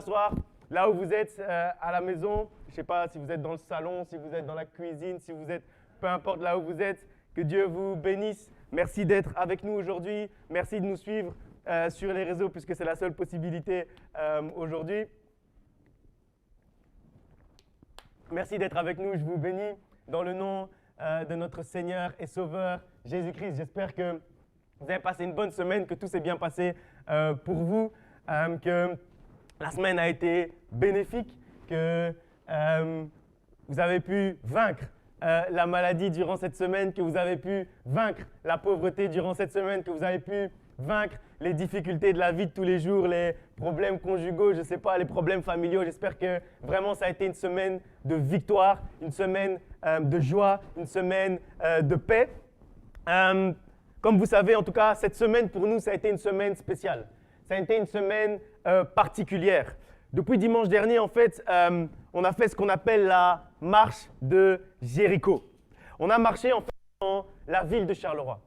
t'asseoir là où vous êtes à la maison. Je ne sais pas si vous êtes dans le salon, si vous êtes dans la cuisine, si vous êtes, peu importe là où vous êtes. Que Dieu vous bénisse. Merci d'être avec nous aujourd'hui. Merci de nous suivre sur les réseaux puisque c'est la seule possibilité aujourd'hui. Merci d'être avec nous. Je vous bénis dans le nom de notre Seigneur et Sauveur Jésus-Christ. J'espère que vous avez passé une bonne semaine, que tout s'est bien passé pour vous, que la semaine a été bénéfique, que vous avez pu vaincre la maladie durant cette semaine, que vous avez pu vaincre la pauvreté durant cette semaine, que vous avez pu vaincre les difficultés de la vie de tous les jours, les problèmes conjugaux, je ne sais pas, les problèmes familiaux. J'espère que vraiment ça a été une semaine de victoire, une semaine de joie, une semaine de paix. Comme vous savez, en tout cas, cette semaine pour nous, ça a été une semaine spéciale. Ça a été une semaine particulière. Depuis dimanche dernier, en fait, on a fait ce qu'on appelle la marche de Jéricho. On a marché en fait dans la ville de Charleroi.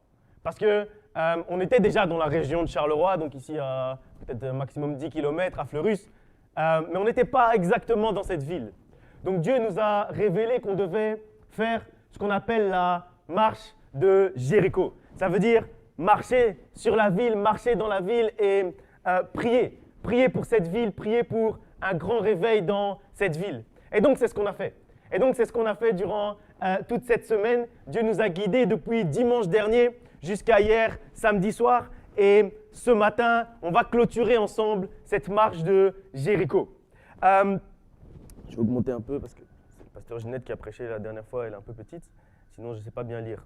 Parce que on était déjà dans la région de Charleroi, donc ici à peut-être maximum 10 km à Fleurus, mais on n'était pas exactement dans cette ville. Donc Dieu nous a révélé qu'on devait faire ce qu'on appelle la marche de Jéricho. Ça veut dire marcher sur la ville, marcher dans la ville et prier. Prier pour cette ville, prier pour un grand réveil dans cette ville. Et donc c'est ce qu'on a fait. Et donc c'est ce qu'on a fait durant toute cette semaine. Dieu nous a guidés depuis dimanche dernier jusqu'à hier, samedi soir. Et ce matin, on va clôturer ensemble cette marche de Jéricho. Je vais augmenter un peu parce que c'est le pasteur Ginette qui a prêché la dernière fois, elle est un peu petite. Sinon, je ne sais pas bien lire.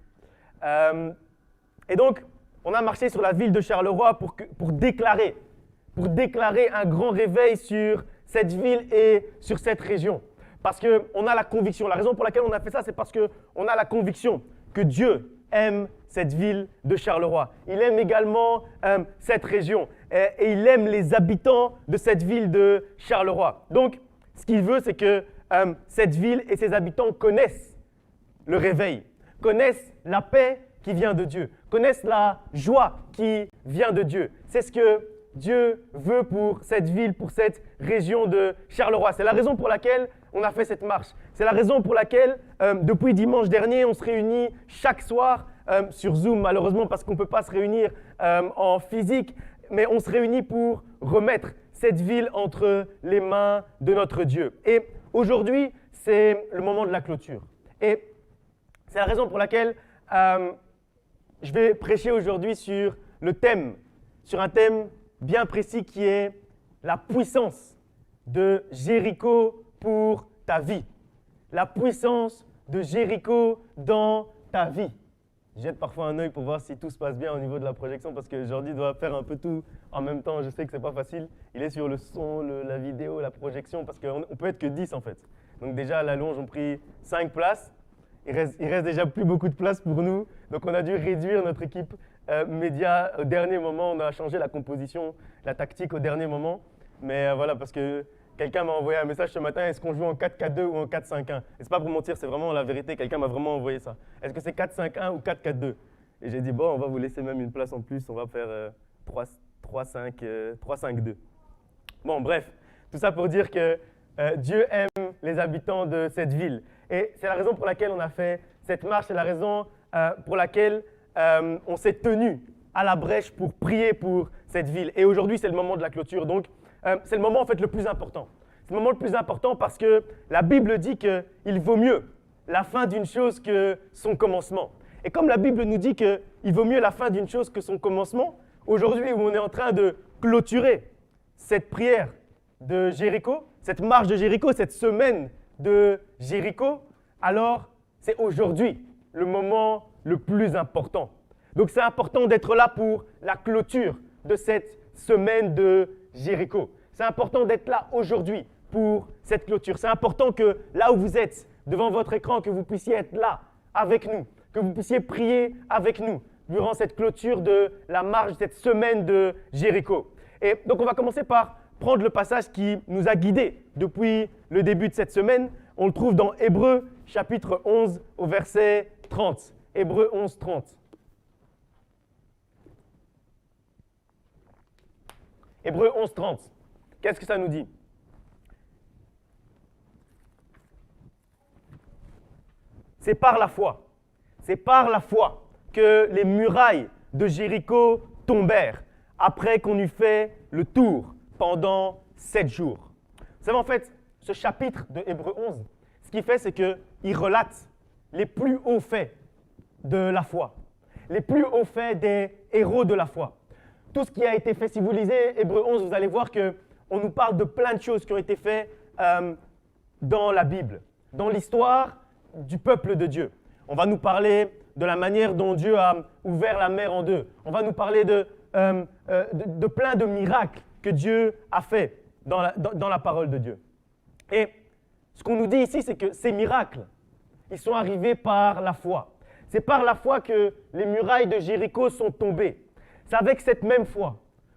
Et donc, on a marché sur la ville de Charleroi pour déclarer un grand réveil sur cette ville et sur cette région. Parce qu'on a la conviction, la raison pour laquelle on a fait ça, c'est parce qu'on a la conviction que Dieu aime cette ville de Charleroi. Il aime également cette région et il aime les habitants de cette ville de Charleroi. Donc, ce qu'il veut, c'est que cette ville et ses habitants connaissent le réveil, connaissent la paix qui vient de Dieu, connaissent la joie qui vient de Dieu. C'est ce que Dieu veut pour cette ville, pour cette région de Charleroi. C'est la raison pour laquelle on a fait cette marche. C'est la raison pour laquelle, depuis dimanche dernier, on se réunit chaque soir sur Zoom, malheureusement parce qu'on ne peut pas se réunir en physique, mais on se réunit pour remettre cette ville entre les mains de notre Dieu. Et aujourd'hui, c'est le moment de la clôture. Et c'est la raison pour laquelle je vais prêcher aujourd'hui sur un thème bien précis qui est la puissance de Jéricho pour ta vie. La puissance de Jéricho dans ta vie. Je jette parfois un œil pour voir si tout se passe bien au niveau de la projection parce que Jordi doit faire un peu tout en même temps. Je sais que ce n'est pas facile. Il est sur le son, la vidéo, la projection parce qu'on ne peut être que 10 en fait. Donc déjà à la longe, on pris 5 places. Il reste déjà plus beaucoup de place pour nous. Donc on a dû réduire notre équipe média au dernier moment. On a changé la composition, la tactique au dernier moment. Mais voilà, parce que quelqu'un m'a envoyé un message ce matin, est-ce qu'on joue en 4-4-2 ou en 4-5-1 ? Et c'est pas pour mentir, c'est vraiment la vérité. Quelqu'un m'a vraiment envoyé ça. Est-ce que c'est 4-5-1 ou 4-4-2 ? Et j'ai dit, bon, on va vous laisser même une place en plus. On va faire 3-5-2. Bon, bref, tout ça pour dire que Dieu aime les habitants de cette ville. Et c'est la raison pour laquelle on a fait cette marche. C'est la raison pour laquelle on s'est tenu à la brèche pour prier pour cette ville. Et aujourd'hui, c'est le moment de la clôture. Donc, c'est le moment en fait le plus important. C'est le moment le plus important parce que la Bible dit qu'il vaut mieux la fin d'une chose que son commencement. Et comme la Bible nous dit qu'il vaut mieux la fin d'une chose que son commencement, aujourd'hui où on est en train de clôturer cette prière de Jéricho, cette marche de Jéricho, cette semaine de Jéricho, alors c'est aujourd'hui le moment le plus important. Donc c'est important d'être là pour la clôture de cette semaine de Jéricho. C'est important d'être là aujourd'hui pour cette clôture. C'est important que là où vous êtes, devant votre écran, que vous puissiez être là avec nous, que vous puissiez prier avec nous durant cette clôture de la marche, de cette semaine de Jéricho. Et donc on va commencer par prendre le passage qui nous a guidés depuis le début de cette semaine. On le trouve dans Hébreux chapitre 11 au verset 30. Hébreux 11, 30. Hébreux 11, 30. Qu'est-ce que ça nous dit ? C'est par la foi. C'est par la foi que les murailles de Jéricho tombèrent après qu'on eut fait le tour pendant 7 jours. Vous savez, en fait, ce chapitre de Hébreux 11, ce qu'il fait, c'est qu'il relate les plus hauts faits de la foi, les plus hauts faits des héros de la foi. Tout ce qui a été fait, si vous lisez Hébreux 11, vous allez voir qu'on nous parle de plein de choses qui ont été faites dans la Bible, dans l'histoire du peuple de Dieu. On va nous parler de la manière dont Dieu a ouvert la mer en deux. On va nous parler de plein de miracles que Dieu a fait dans la parole de Dieu. Et ce qu'on nous dit ici, c'est que ces miracles, ils sont arrivés par la foi. C'est par la foi que les murailles de Jéricho sont tombées. C'est avec cette même foi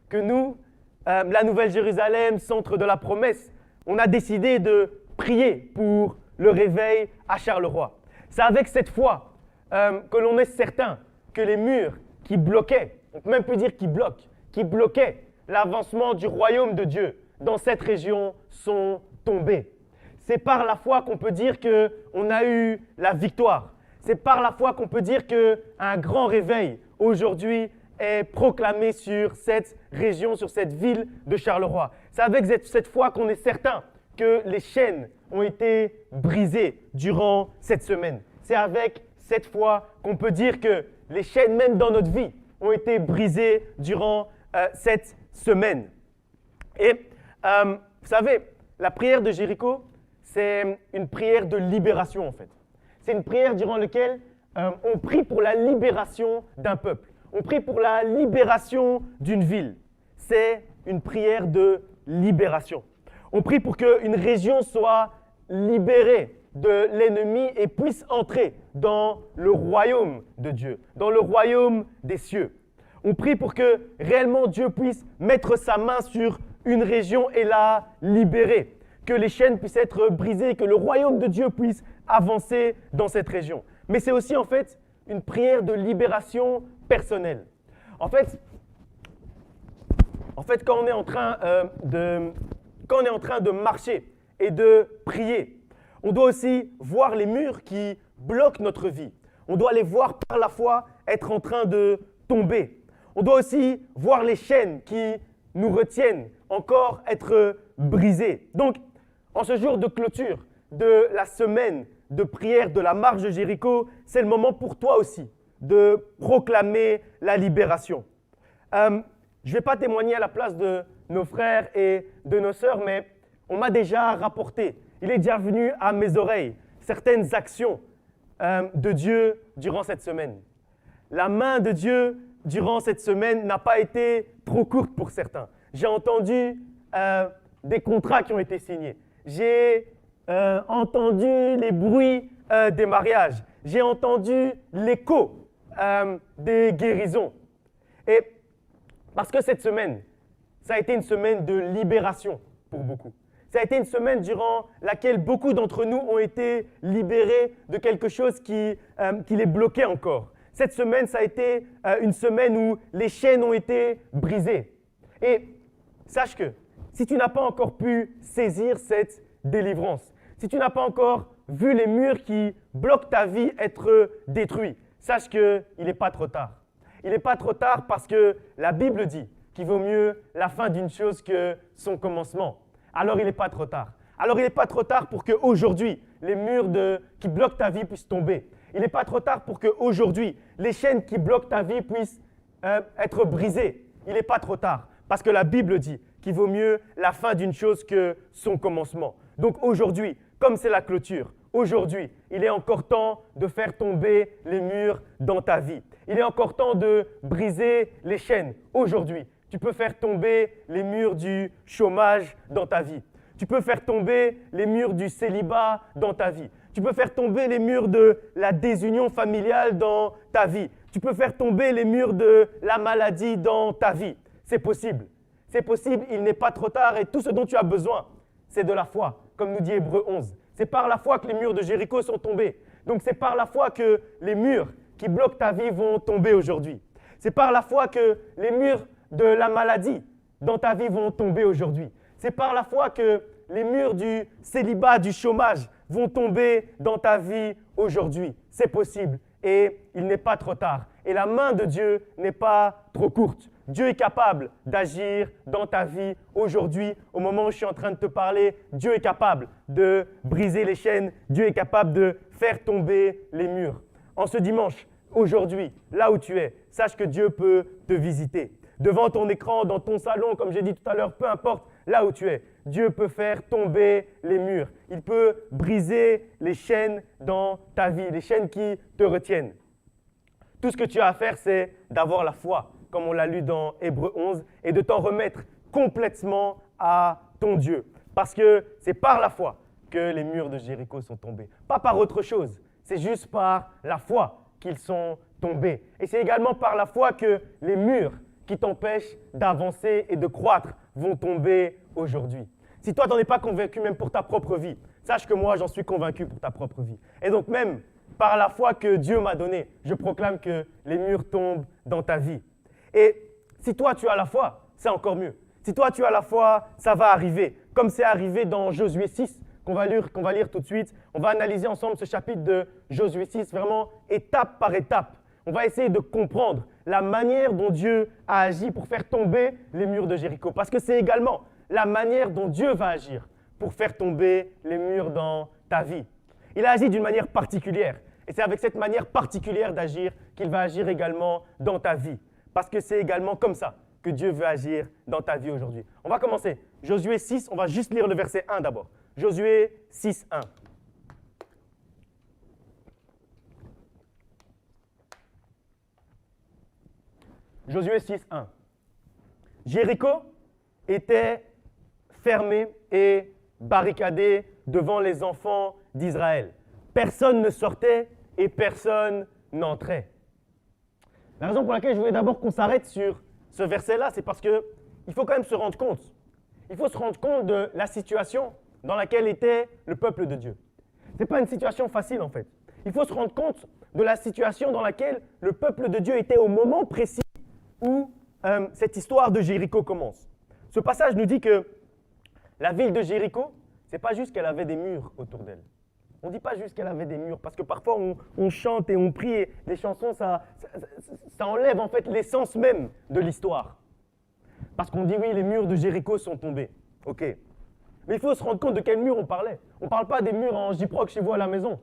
que nous, la Nouvelle Jérusalem, centre de la promesse, on a décidé de prier pour le réveil à Charleroi. C'est avec cette foi que l'on est certain que les murs qui bloquaient, on peut même plus dire qui bloquaient l'avancement du royaume de Dieu dans cette région sont tombés. C'est par la foi qu'on peut dire qu'on a eu la victoire. C'est par la foi qu'on peut dire qu'un grand réveil aujourd'hui est proclamé sur cette région, sur cette ville de Charleroi. C'est avec cette foi qu'on est certain que les chaînes ont été brisées durant cette semaine. C'est avec cette foi qu'on peut dire que les chaînes, même dans notre vie, ont été brisées durant cette semaine. Et vous savez, la prière de Jéricho, c'est une prière de libération en fait. C'est une prière durant laquelle on prie pour la libération d'un peuple. On prie pour la libération d'une ville. C'est une prière de libération. On prie pour qu'une région soit libérée de l'ennemi et puisse entrer dans le royaume de Dieu, dans le royaume des cieux. On prie pour que réellement Dieu puisse mettre sa main sur une région et la libérer, que les chaînes puissent être brisées, que le royaume de Dieu puisse avancer dans cette région. Mais c'est aussi en fait une prière de libération personnelle. En fait, quand on est en train de marcher et de prier, on doit aussi voir les murs qui bloquent notre vie. On doit les voir par la foi être en train de tomber. On doit aussi voir les chaînes qui nous retiennent encore être brisées. Donc, en ce jour de clôture de la semaine de prière de la marche de Jéricho, c'est le moment pour toi aussi de proclamer la libération. Je ne vais pas témoigner à la place de nos frères et de nos sœurs, mais on m'a déjà rapporté, il est déjà venu à mes oreilles certaines actions de Dieu durant cette semaine. La main de Dieu durant cette semaine n'a pas été trop courte pour certains. J'ai entendu des contrats qui ont été signés. J'ai entendu les bruits des mariages. J'ai entendu l'écho des guérisons. Et parce que cette semaine, ça a été une semaine de libération pour beaucoup. Ça a été une semaine durant laquelle beaucoup d'entre nous ont été libérés de quelque chose qui les bloquait encore. Cette semaine, ça a été une semaine où les chaînes ont été brisées. Et sache que si tu n'as pas encore pu saisir cette délivrance, si tu n'as pas encore vu les murs qui bloquent ta vie être détruits, sache qu'il n'est pas trop tard. Il n'est pas trop tard parce que la Bible dit qu'il vaut mieux la fin d'une chose que son commencement. Alors il n'est pas trop tard. Alors il n'est pas trop tard pour qu'aujourd'hui, les murs qui bloquent ta vie puissent tomber. Il n'est pas trop tard pour qu'aujourd'hui, les chaînes qui bloquent ta vie puissent être brisées. Il n'est pas trop tard parce que la Bible dit qu'il vaut mieux la fin d'une chose que son commencement. Donc aujourd'hui, comme c'est la clôture, aujourd'hui, il est encore temps de faire tomber les murs dans ta vie. Il est encore temps de briser les chaînes. Aujourd'hui, tu peux faire tomber les murs du chômage dans ta vie. Tu peux faire tomber les murs du célibat dans ta vie. Tu peux faire tomber les murs de la désunion familiale dans ta vie. Tu peux faire tomber les murs de la maladie dans ta vie. C'est possible. C'est possible, il n'est pas trop tard et tout ce dont tu as besoin, c'est de la foi, comme nous dit Hébreux 11. C'est par la foi que les murs de Jéricho sont tombés. Donc c'est par la foi que les murs qui bloquent ta vie vont tomber aujourd'hui. C'est par la foi que les murs de la maladie dans ta vie vont tomber aujourd'hui. C'est par la foi que les murs du célibat, du chômage vont tomber dans ta vie aujourd'hui. C'est possible et il n'est pas trop tard. Et la main de Dieu n'est pas trop courte. Dieu est capable d'agir dans ta vie aujourd'hui. Au moment où je suis en train de te parler, Dieu est capable de briser les chaînes. Dieu est capable de faire tomber les murs. En ce dimanche, aujourd'hui, là où tu es, sache que Dieu peut te visiter. Devant ton écran, dans ton salon, comme j'ai dit tout à l'heure, peu importe là où tu es, Dieu peut faire tomber les murs. Il peut briser les chaînes dans ta vie, les chaînes qui te retiennent. Tout ce que tu as à faire, c'est d'avoir la foi, comme on l'a lu dans Hébreux 11, et de t'en remettre complètement à ton Dieu. Parce que c'est par la foi que les murs de Jéricho sont tombés. Pas par autre chose, c'est juste par la foi qu'ils sont tombés. Et c'est également par la foi que les murs qui t'empêchent d'avancer et de croître vont tomber aujourd'hui. Si toi, tu n'en es pas convaincu même pour ta propre vie, sache que moi, j'en suis convaincu pour ta propre vie. Et donc même par la foi que Dieu m'a donnée, je proclame que les murs tombent dans ta vie. Et si toi, tu as la foi, c'est encore mieux. Si toi, tu as la foi, ça va arriver. Comme c'est arrivé dans Josué 6, qu'on va lire tout de suite. On va analyser ensemble ce chapitre de Josué 6, vraiment étape par étape. On va essayer de comprendre la manière dont Dieu a agi pour faire tomber les murs de Jéricho. Parce que c'est également la manière dont Dieu va agir pour faire tomber les murs dans ta vie. Il a agi d'une manière particulière. Et c'est avec cette manière particulière d'agir qu'il va agir également dans ta vie. Parce que c'est également comme ça que Dieu veut agir dans ta vie aujourd'hui. On va commencer. Josué 6, on va juste lire le verset 1 d'abord. Josué 6, 1. Josué 6, 1. Jéricho était fermé et barricadé devant les enfants d'Israël. Personne ne sortait et personne n'entrait. La raison pour laquelle je voulais d'abord qu'on s'arrête sur ce verset-là, c'est parce qu'il faut quand même se rendre compte. Il faut se rendre compte de la situation dans laquelle était le peuple de Dieu. Ce n'est pas une situation facile en fait. Il faut se rendre compte de la situation dans laquelle le peuple de Dieu était au moment précis où cette histoire de Jéricho commence. Ce passage nous dit que la ville de Jéricho, ce n'est pas juste qu'elle avait des murs autour d'elle. On ne dit pas juste qu'elle avait des murs, parce que parfois on chante et on prie, et les chansons, ça enlève en fait l'essence même de l'histoire. Parce qu'on dit oui, les murs de Jéricho sont tombés. Ok. Mais il faut se rendre compte de quels murs on parlait. On ne parle pas des murs en gyproc chez vous à la maison.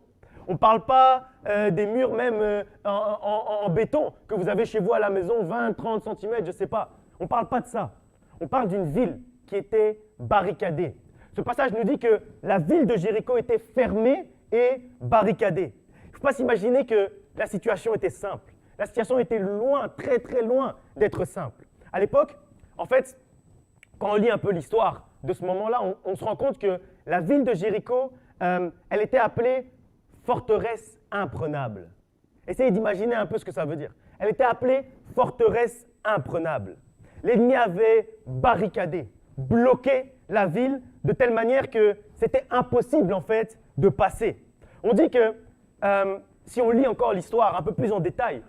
On ne parle pas des murs même en béton que vous avez chez vous à la maison, 20, 30 cm, je ne sais pas. On ne parle pas de ça. On parle d'une ville qui était barricadée. Ce passage nous dit que la ville de Jéricho était fermée et barricadée. Il ne faut pas s'imaginer que la situation était simple. La situation était loin, très très loin d'être simple. À l'époque, en fait, quand on lit un peu l'histoire de ce moment-là, on se rend compte que la ville de Jéricho, elle était appelée forteresse imprenable. Essayez d'imaginer un peu ce que ça veut dire. Elle était appelée forteresse imprenable. L'ennemi avait barricadé, bloqué la ville de telle manière que c'était impossible en fait de passer. On dit que si on lit encore l'histoire un peu plus en détail,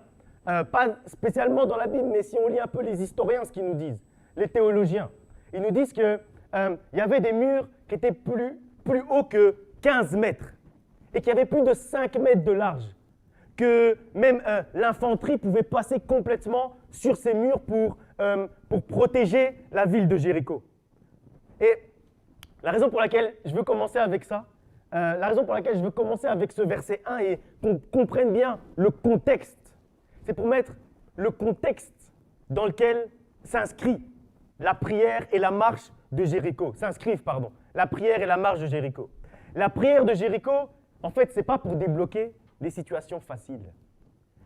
pas spécialement dans la Bible, mais si on lit un peu les historiens, ce qu'ils nous disent, les théologiens, ils nous disent qu'il y avait des murs qui étaient plus hauts que 15 mètres et qui avaient plus de 5 mètres de large, que même l'infanterie pouvait passer complètement sur ces murs pour protéger la ville de Jéricho. Et la raison pour laquelle je veux commencer avec ça, la raison pour laquelle je veux commencer avec ce verset 1 et qu'on comprenne bien le contexte, c'est pour mettre le contexte dans lequel s'inscrit la prière et la marche de Jéricho. La prière et la marche de Jéricho. La prière de Jéricho, en fait, ce n'est pas pour débloquer les situations faciles.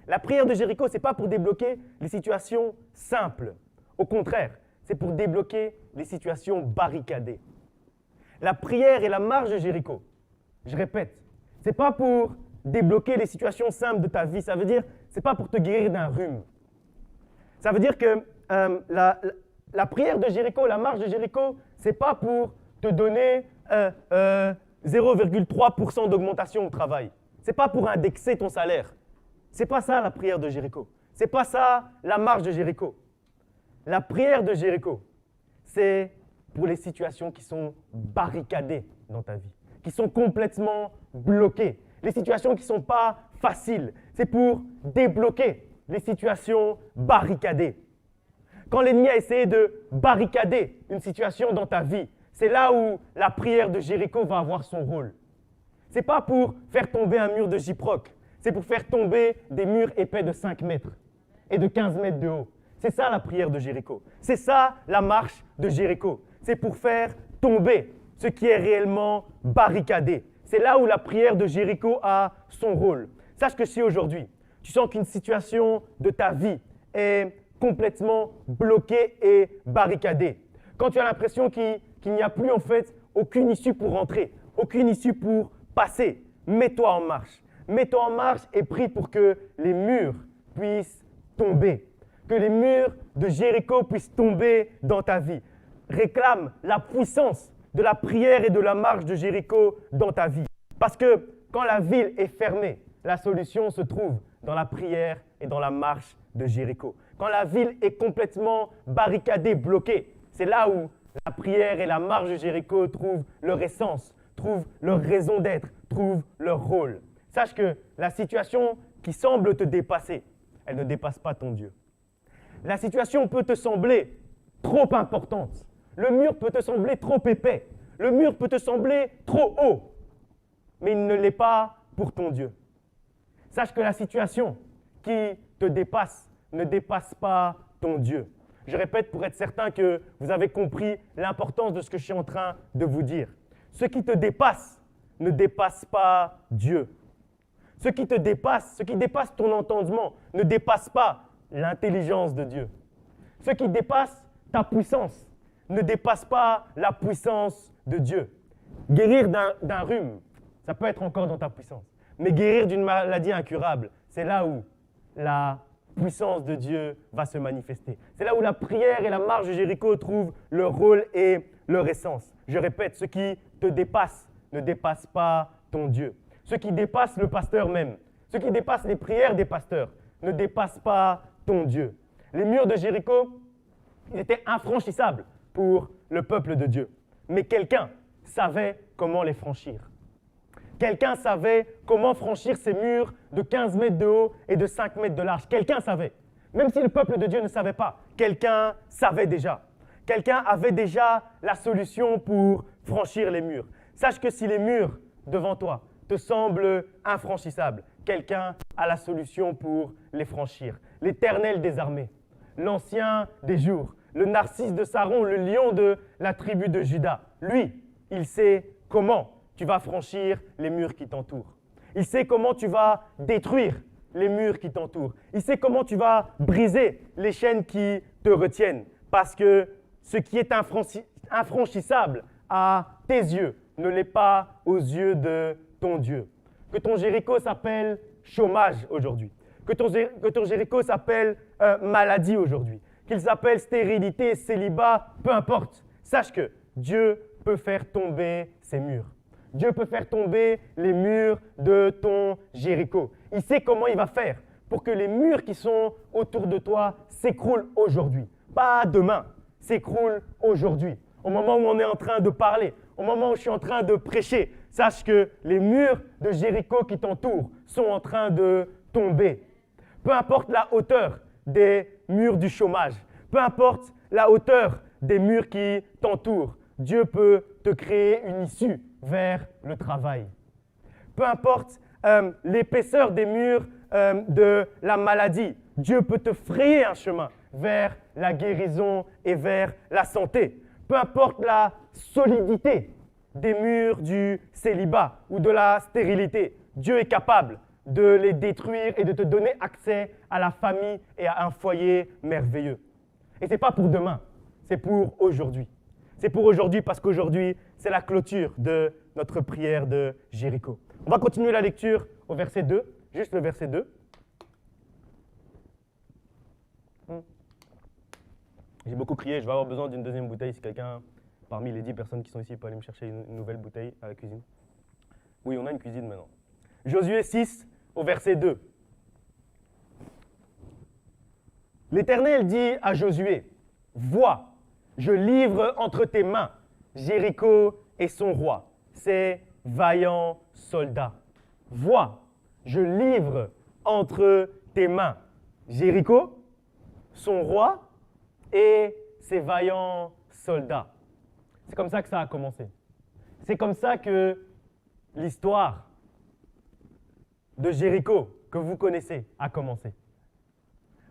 La prière de Jéricho, ce n'est pas pour débloquer les situations simples. Au contraire, c'est pour débloquer les situations barricadées. La prière et la marche de Jéricho, je répète, ce n'est pas pour débloquer les situations simples de ta vie. Ça veut dire, ce n'est pas pour te guérir d'un rhume. Ça veut dire que la prière de Jéricho, la marche de Jéricho, ce n'est pas pour te donner 0,3% d'augmentation au travail. Ce n'est pas pour indexer ton salaire. Ce n'est pas ça la prière de Jéricho. Ce n'est pas ça la marche de Jéricho. La prière de Jéricho, c'est pour les situations qui sont barricadées dans ta vie, qui sont complètement bloquées, les situations qui ne sont pas faciles. C'est pour débloquer les situations barricadées. Quand l'ennemi a essayé de barricader une situation dans ta vie, c'est là où la prière de Jéricho va avoir son rôle. Ce n'est pas pour faire tomber un mur de gyproc, c'est pour faire tomber des murs épais de 5 mètres et de 15 mètres de haut. C'est ça la prière de Jéricho. C'est ça la marche de Jéricho. C'est pour faire tomber ce qui est réellement barricadé. C'est là où la prière de Jéricho a son rôle. Sache que si aujourd'hui, tu sens qu'une situation de ta vie est complètement bloquée et barricadée, quand tu as l'impression qu'il n'y a plus en fait aucune issue pour rentrer, aucune issue pour passer, mets-toi en marche. Mets-toi en marche et prie pour que les murs puissent tomber, que les murs de Jéricho puissent tomber dans ta vie. Réclame la puissance de la prière et de la marche de Jéricho dans ta vie. Parce que quand la ville est fermée, la solution se trouve dans la prière et dans la marche de Jéricho. Quand la ville est complètement barricadée, bloquée, c'est là où la prière et la marche de Jéricho trouvent leur essence, trouvent leur raison d'être, trouvent leur rôle. Sache que la situation qui semble te dépasser, elle ne dépasse pas ton Dieu. La situation peut te sembler trop importante. Le mur peut te sembler trop épais. Le mur peut te sembler trop haut. Mais il ne l'est pas pour ton Dieu. Sache que la situation qui te dépasse ne dépasse pas ton Dieu. Je répète pour être certain que vous avez compris l'importance de ce que je suis en train de vous dire. Ce qui te dépasse ne dépasse pas Dieu. Ce qui te dépasse, ce qui dépasse ton entendement, ne dépasse pas l'intelligence de Dieu. Ce qui dépasse ta puissance ne dépasse pas la puissance de Dieu. Guérir d'un rhume, ça peut être encore dans ta puissance. Mais guérir d'une maladie incurable, c'est là où la puissance de Dieu va se manifester. C'est là où la prière et la marche de Jéricho trouvent leur rôle et leur essence. Je répète, ce qui te dépasse ne dépasse pas ton Dieu. Ce qui dépasse le pasteur même, ce qui dépasse les prières des pasteurs, ne dépasse pas ton Dieu. Les murs de Jéricho, ils étaient infranchissables pour le peuple de Dieu. Mais quelqu'un savait comment les franchir. Quelqu'un savait comment franchir ces murs de 15 mètres de haut et de 5 mètres de large. Quelqu'un savait. Même si le peuple de Dieu ne savait pas, quelqu'un savait déjà. Quelqu'un avait déjà la solution pour franchir les murs. Sache que si les murs devant toi te semblent infranchissables, quelqu'un a la solution pour les franchir. L'Éternel des armées, l'Ancien des jours, le Narcisse de Saron, le lion de la tribu de Juda. Lui, il sait comment tu vas franchir les murs qui t'entourent. Il sait comment tu vas détruire les murs qui t'entourent. Il sait comment tu vas briser les chaînes qui te retiennent. Parce que ce qui est infranchissable à tes yeux ne l'est pas aux yeux de ton Dieu. Que ton Jéricho s'appelle chômage aujourd'hui. Que ton Jéricho s'appelle maladie aujourd'hui. Qu'il s'appelle stérilité, célibat, peu importe. Sache que Dieu peut faire tomber ces murs. Dieu peut faire tomber les murs de ton Jéricho. Il sait comment il va faire pour que les murs qui sont autour de toi s'écroulent aujourd'hui. Pas demain, s'écroulent aujourd'hui. Au moment où on est en train de parler, au moment où je suis en train de prêcher, sache que les murs de Jéricho qui t'entourent sont en train de tomber. Peu importe la hauteur des murs du chômage, peu importe la hauteur des murs qui t'entourent, Dieu peut te créer une issue vers le travail. Peu importe l'épaisseur des murs de la maladie, Dieu peut te frayer un chemin vers la guérison et vers la santé. Peu importe la solidité des murs du célibat ou de la stérilité, Dieu est capable de les détruire et de te donner accès à la famille et à un foyer merveilleux. Et ce n'est pas pour demain, c'est pour aujourd'hui. C'est pour aujourd'hui parce qu'aujourd'hui, c'est la clôture de notre prière de Jéricho. On va continuer la lecture au verset 2, juste le verset 2. J'ai beaucoup crié, je vais avoir besoin d'une deuxième bouteille si quelqu'un, parmi les 10 personnes qui sont ici, peut aller me chercher une nouvelle bouteille à la cuisine. Oui, on a une cuisine maintenant. Josué 6, au verset 2. L'Éternel dit à Josué, « Vois, je livre entre tes mains Jéricho et son roi, ces vaillants soldats. Vois, je livre entre tes mains Jéricho, son roi et ses vaillants soldats. C'est comme ça que ça a commencé. C'est comme ça que l'histoire de Jéricho, que vous connaissez, a commencé.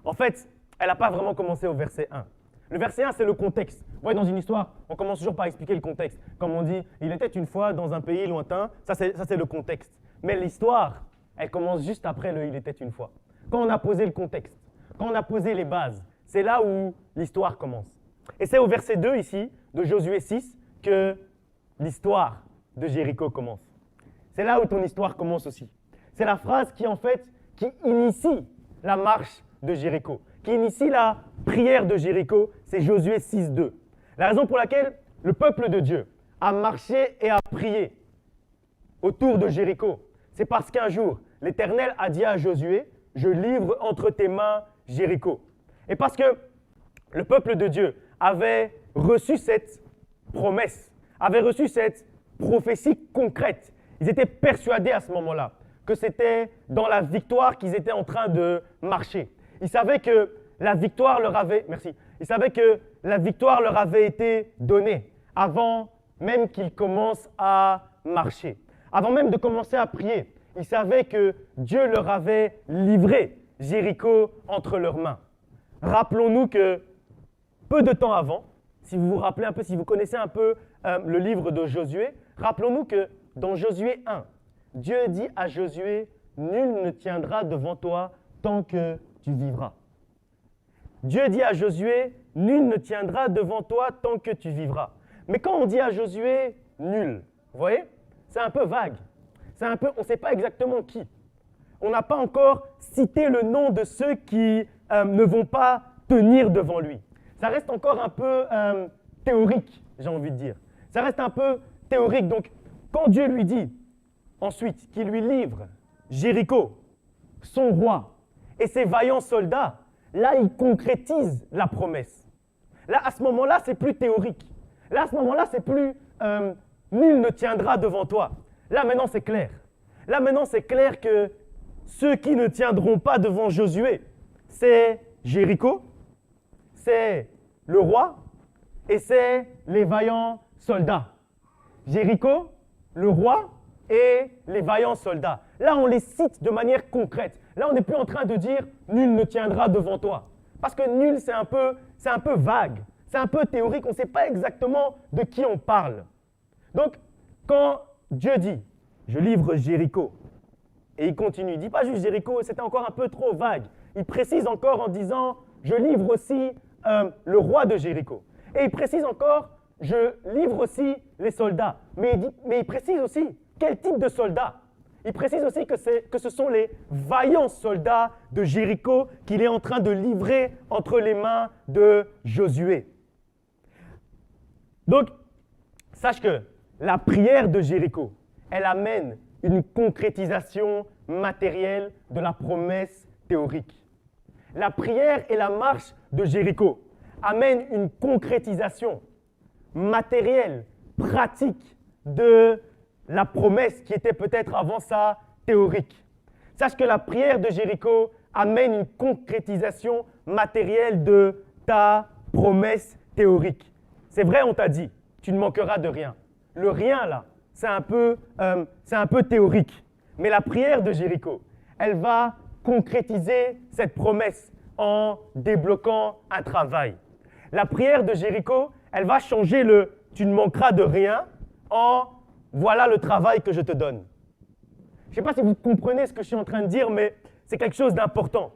En fait, elle n'a pas vraiment commencé au verset 1. Le verset 1, c'est le contexte. Vous voyez, dans une histoire, on commence toujours par expliquer le contexte. Comme on dit, il était une fois dans un pays lointain, ça c'est le contexte. Mais l'histoire, elle commence juste après le « il était une fois ». Quand on a posé le contexte, quand on a posé les bases, c'est là où l'histoire commence. Et c'est au verset 2 ici, de Josué 6, que l'histoire de Jéricho commence. C'est là où ton histoire commence aussi. C'est la phrase qui initie la marche de Jéricho, qui initie la prière de Jéricho, c'est Josué 6, 2. La raison pour laquelle le peuple de Dieu a marché et a prié autour de Jéricho, c'est parce qu'un jour, l'Éternel a dit à Josué, « Je livre entre tes mains Jéricho ». Et parce que le peuple de Dieu avait reçu cette promesse, avait reçu cette prophétie concrète. Ils étaient persuadés à ce moment-là que c'était dans la victoire qu'ils étaient en train de marcher. Ils savaient que la victoire leur avait, ils savaient que la victoire leur avait été donnée avant même qu'ils commencent à marcher. Avant même de commencer à prier, ils savaient que Dieu leur avait livré Jéricho entre leurs mains. Rappelons-nous que peu de temps avant, si vous vous rappelez un peu, si vous connaissez un peu le livre de Josué, rappelons-nous que dans Josué 1, Dieu dit à Josué, « Nul ne tiendra devant toi tant que tu vivras. » Dieu dit à Josué, « Nul ne tiendra devant toi tant que tu vivras. » Mais quand on dit à Josué, « nul », vous voyez, c'est un peu vague. C'est un peu, on ne sait pas exactement qui. On n'a pas encore cité le nom de ceux qui ne vont pas tenir devant lui. Ça reste encore un peu théorique, j'ai envie de dire. Ça reste un peu théorique. Donc, quand Dieu lui dit ensuite qu'il lui livre Jéricho, son roi et ses vaillants soldats, là, il concrétise la promesse. Là, à ce moment-là, c'est plus théorique. Là, à ce moment-là, c'est plus nul ne tiendra devant toi. Là, maintenant, c'est clair. Là, maintenant, c'est clair que ceux qui ne tiendront pas devant Josué, c'est Jéricho, c'est le roi et c'est les vaillants soldats. Jéricho, le roi et les vaillants soldats. Là, on les cite de manière concrète. Là, on n'est plus en train de dire « nul ne tiendra devant toi ». Parce que nul, c'est un peu vague, c'est un peu théorique, on ne sait pas exactement de qui on parle. Donc, quand Dieu dit « je livre Jéricho », et il continue, il ne dit pas juste Jéricho, c'était encore un peu trop vague. Il précise encore en disant « je livre aussi le roi de Jéricho ». Et il précise encore « je livre aussi les soldats ». Mais il précise aussi quel type de soldats. Il précise aussi que ce sont les vaillants soldats de Jéricho qu'il est en train de livrer entre les mains de Josué. Donc, sache que la prière de Jéricho, elle amène une concrétisation matérielle de la promesse théorique. La prière et la marche de Jéricho amènent une concrétisation matérielle, pratique de la promesse qui était peut-être avant ça théorique. Sache que la prière de Jéricho amène une concrétisation matérielle de ta promesse théorique. C'est vrai, on t'a dit, tu ne manqueras de rien. Le rien là, c'est un peu théorique. Mais la prière de Jéricho, elle va concrétiser cette promesse en débloquant un travail. La prière de Jéricho, elle va changer le « tu ne manqueras de rien » en « voilà le travail que je te donne ». Je ne sais pas si vous comprenez ce que je suis en train de dire, mais c'est quelque chose d'important.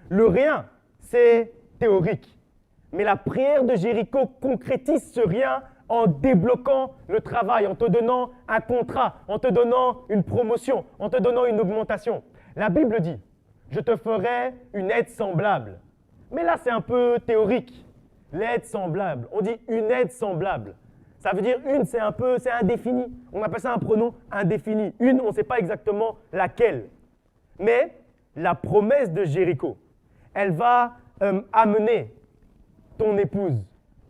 Le rien, c'est théorique. Mais la prière de Jéricho concrétise ce rien en débloquant le travail, en te donnant un contrat, en te donnant une promotion, en te donnant une augmentation. La Bible dit « je te ferai une aide semblable ». Mais là, c'est un peu théorique. L'aide semblable. On dit une aide semblable. Ça veut dire une, c'est indéfini. On appelle ça un pronom indéfini. Une, on ne sait pas exactement laquelle. Mais la promesse de Jéricho, elle va amener ton épouse,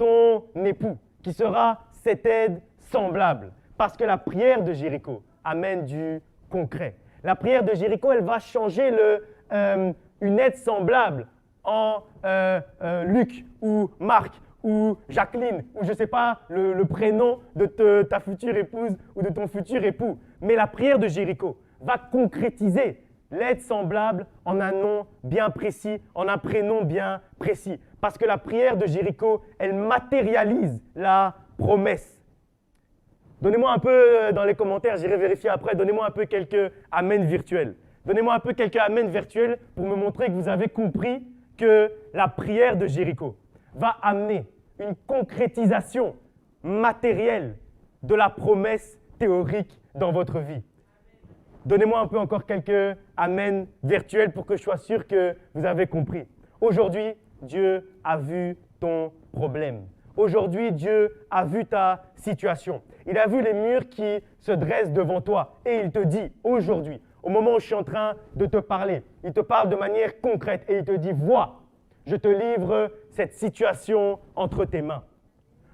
ton époux, qui sera cette aide semblable. Parce que la prière de Jéricho amène du concret. La prière de Jéricho, elle va changer une aide semblable en Luc ou Marc ou Jacqueline, ou je ne sais pas le prénom de ta future épouse ou de ton futur époux. Mais la prière de Jéricho va concrétiser l'aide semblable en un nom bien précis, en un prénom bien précis. Parce que la prière de Jéricho, elle matérialise la promesse. Donnez-moi un peu dans les commentaires, j'irai vérifier après, donnez-moi un peu quelques amens virtuels. Donnez-moi un peu quelques amens virtuels pour me montrer que vous avez compris que la prière de Jéricho va amener une concrétisation matérielle de la promesse théorique dans votre vie. Donnez-moi un peu encore quelques amens virtuels pour que je sois sûr que vous avez compris. Aujourd'hui, Dieu a vu ton problème. Aujourd'hui, Dieu a vu ta situation. Il a vu les murs qui se dressent devant toi et il te dit aujourd'hui, au moment où je suis en train de te parler, il te parle de manière concrète et il te dit, vois, je te livre cette situation entre tes mains.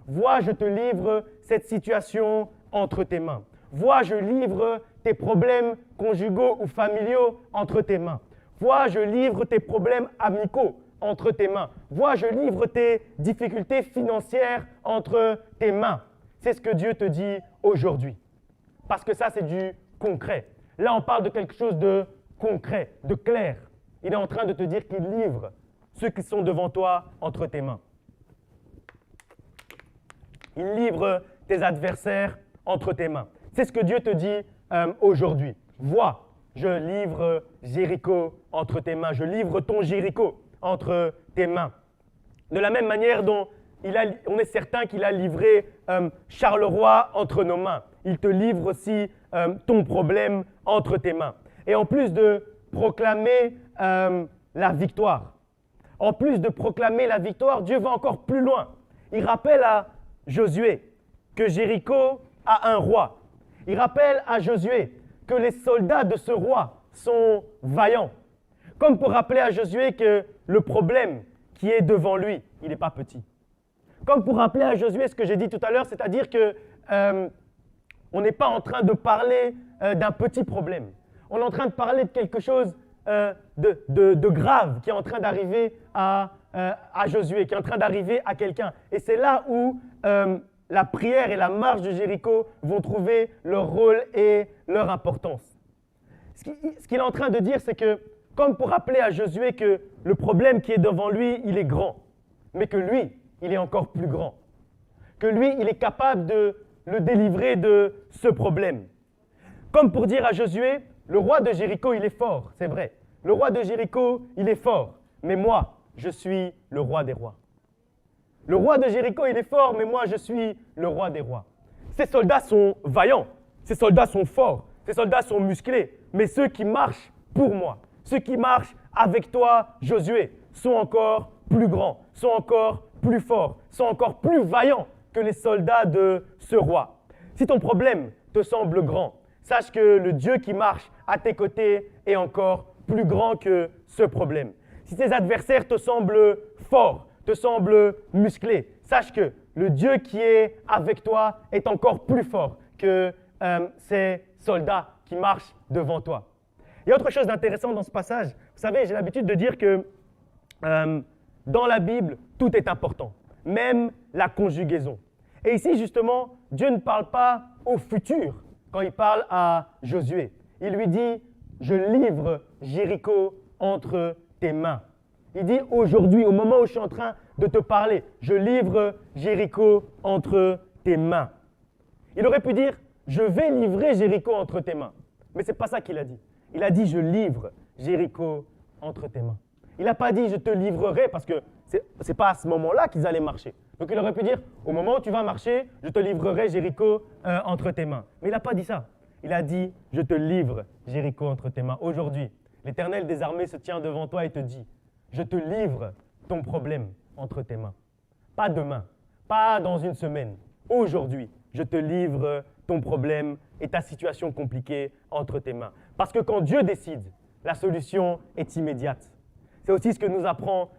Vois, je te livre cette situation entre tes mains. Vois, je livre tes problèmes conjugaux ou familiaux entre tes mains. Vois, je livre tes problèmes amicaux entre tes mains. Vois, je livre tes difficultés financières entre tes mains. C'est ce que Dieu te dit aujourd'hui. Parce que ça, c'est du concret. Là, on parle de quelque chose de concret, de clair. Il est en train de te dire qu'il livre ceux qui sont devant toi entre tes mains. Il livre tes adversaires entre tes mains. C'est ce que Dieu te dit aujourd'hui. Vois, je livre Jéricho entre tes mains. Je livre ton Jéricho entre tes mains. De la même manière dont on est certain qu'il a livré Charleroi entre nos mains. Il te livre aussi ton problème entre tes mains. Et en plus de proclamer la victoire, Dieu va encore plus loin. Il rappelle à Josué que Jéricho a un roi. Il rappelle à Josué que les soldats de ce roi sont vaillants. Comme pour rappeler à Josué que le problème qui est devant lui, il n'est pas petit. Comme pour rappeler à Josué ce que j'ai dit tout à l'heure, c'est-à-dire que on n'est pas en train de parler d'un petit problème. On est en train de parler de quelque chose de grave qui est en train d'arriver à Josué, qui est en train d'arriver à quelqu'un. Et c'est là où la prière et la marche de Jéricho vont trouver leur rôle et leur importance. Ce qu'il est en train de dire, c'est que, comme pour rappeler à Josué que le problème qui est devant lui, il est grand, mais que lui, il est encore plus grand. Que lui, il est capable de le délivrer de ce problème. Comme pour dire à Josué, le roi de Jéricho, il est fort, c'est vrai. Le roi de Jéricho, il est fort, mais moi, je suis le roi des rois. Le roi de Jéricho, il est fort, mais moi, je suis le roi des rois. Ces soldats sont vaillants, ces soldats sont forts, ces soldats sont musclés, mais ceux qui marchent pour moi, ceux qui marchent avec toi, Josué, sont encore plus grands, sont encore plus forts, sont encore plus vaillants que les soldats de ce roi. Si ton problème te semble grand, sache que le Dieu qui marche à tes côtés est encore plus grand que ce problème. Si tes adversaires te semblent forts, te semblent musclés, sache que le Dieu qui est avec toi est encore plus fort que ces soldats qui marchent devant toi. Il y a autre chose d'intéressant dans ce passage. Vous savez, j'ai l'habitude de dire que dans la Bible, tout est important, même la conjugaison. Et ici, justement, Dieu ne parle pas au futur quand il parle à Josué. Il lui dit, je livre Jéricho entre tes mains. Il dit aujourd'hui, au moment où je suis en train de te parler, je livre Jéricho entre tes mains. Il aurait pu dire, je vais livrer Jéricho entre tes mains. Mais ce n'est pas ça qu'il a dit. Il a dit, je livre Jéricho entre tes mains. Il n'a pas dit, je te livrerai, parce que ce n'est pas à ce moment-là qu'ils allaient marcher. Donc il aurait pu dire, au moment où tu vas marcher, je te livrerai Jéricho entre tes mains. Mais il n'a pas dit ça. Il a dit, je te livre Jéricho entre tes mains. Aujourd'hui, l'Éternel des armées se tient devant toi et te dit, je te livre ton problème entre tes mains. Pas demain, pas dans une semaine. Aujourd'hui, je te livre ton problème et ta situation compliquée entre tes mains. Parce que quand Dieu décide, la solution est immédiate. C'est aussi ce que nous apprend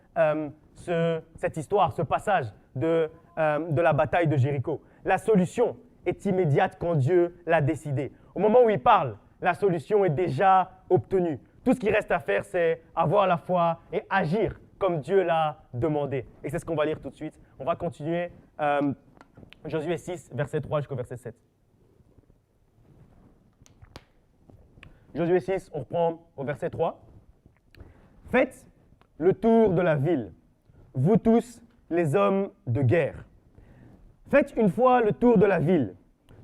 cette histoire, ce passage de de la bataille de Jéricho. La solution est immédiate quand Dieu l'a décidé. Au moment où il parle, la solution est déjà obtenue. Tout ce qui reste à faire, c'est avoir la foi et agir comme Dieu l'a demandé. Et c'est ce qu'on va lire tout de suite. On va continuer Josué 6, verset 3 jusqu'au verset 7. Josué 6, on reprend au verset 3. « Faites le tour de la ville, vous tous les hommes de guerre. Faites une fois le tour de la ville.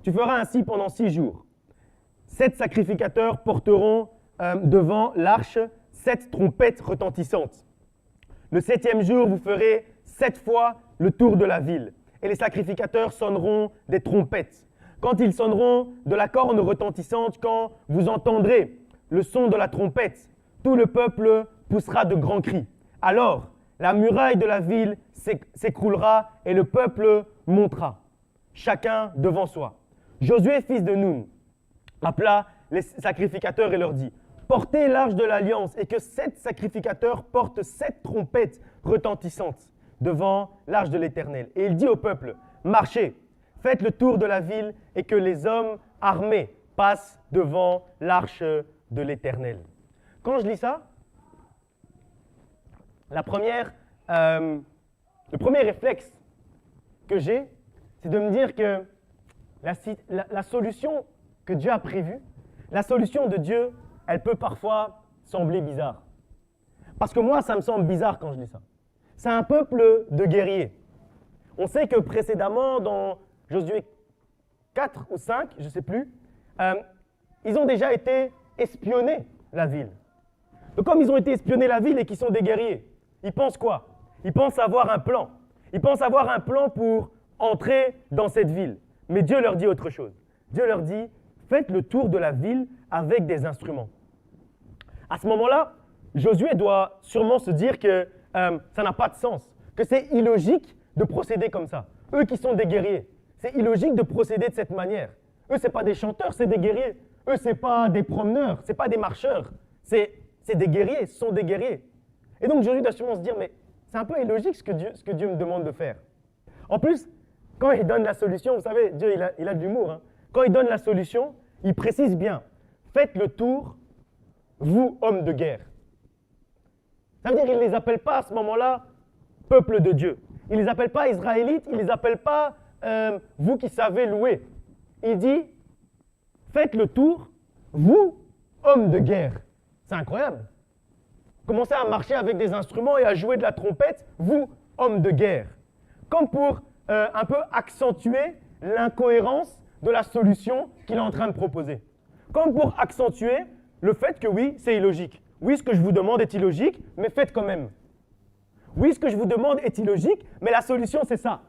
Tu feras ainsi pendant 6 jours. 7 sacrificateurs porteront devant l'arche 7 trompettes retentissantes. Le 7e jour, vous ferez 7 fois le tour de la ville, et les sacrificateurs sonneront des trompettes. Quand ils sonneront de la corne retentissante, quand vous entendrez le son de la trompette, tout le peuple poussera de grands cris. Alors, la muraille de la ville s'écroulera et le peuple montera, chacun devant soi. Josué, fils de Nun, appela les sacrificateurs et leur dit « Portez l'arche de l'alliance et que 7 sacrificateurs portent 7 trompettes retentissantes devant l'arche de l'Éternel. » Et il dit au peuple « Marchez, faites le tour de la ville et que les hommes armés passent devant l'arche de l'Éternel. » Quand je lis ça, le premier réflexe que j'ai, c'est de me dire que la solution que Dieu a prévue, la solution de Dieu, elle peut parfois sembler bizarre. Parce que moi, ça me semble bizarre quand je lis ça. C'est un peuple de guerriers. On sait que précédemment, dans Josué 4 ou 5, je ne sais plus, ils ont déjà été espionnés, la ville. Donc comme ils ont été espionnés la ville et qu'ils sont des guerriers, ils pensent quoi? Ils pensent avoir un plan. Ils pensent avoir un plan pour entrer dans cette ville. Mais Dieu leur dit autre chose. Dieu leur dit, faites le tour de la ville avec des instruments. À ce moment-là, Josué doit sûrement se dire que ça n'a pas de sens, que c'est illogique de procéder comme ça. Eux qui sont des guerriers, c'est illogique de procéder de cette manière. Eux, ce n'est pas des chanteurs, c'est des guerriers. Eux, ce n'est pas des promeneurs, ce n'est pas des marcheurs. C'est des guerriers, ce sont des guerriers. Et donc Josué doit sûrement se dire, mais c'est un peu illogique ce que Dieu me demande de faire. En plus, quand il donne la solution, vous savez, Dieu il a de l'humour. Hein. Quand il donne la solution, il précise bien, faites le tour, vous, hommes de guerre. Ça veut dire qu'il ne les appelle pas à ce moment-là peuple de Dieu. Il ne les appelle pas Israélites, il ne les appelle pas vous qui savez louer. Il dit, faites le tour, vous, hommes de guerre. C'est incroyable. Commencez à marcher avec des instruments et à jouer de la trompette, vous, hommes de guerre. Comme pour un peu accentuer l'incohérence de la solution qu'il est en train de proposer. Comme pour accentuer le fait que oui, c'est illogique. Oui, ce que je vous demande est illogique, mais faites quand même. Oui, ce que je vous demande est illogique, mais la solution, c'est ça.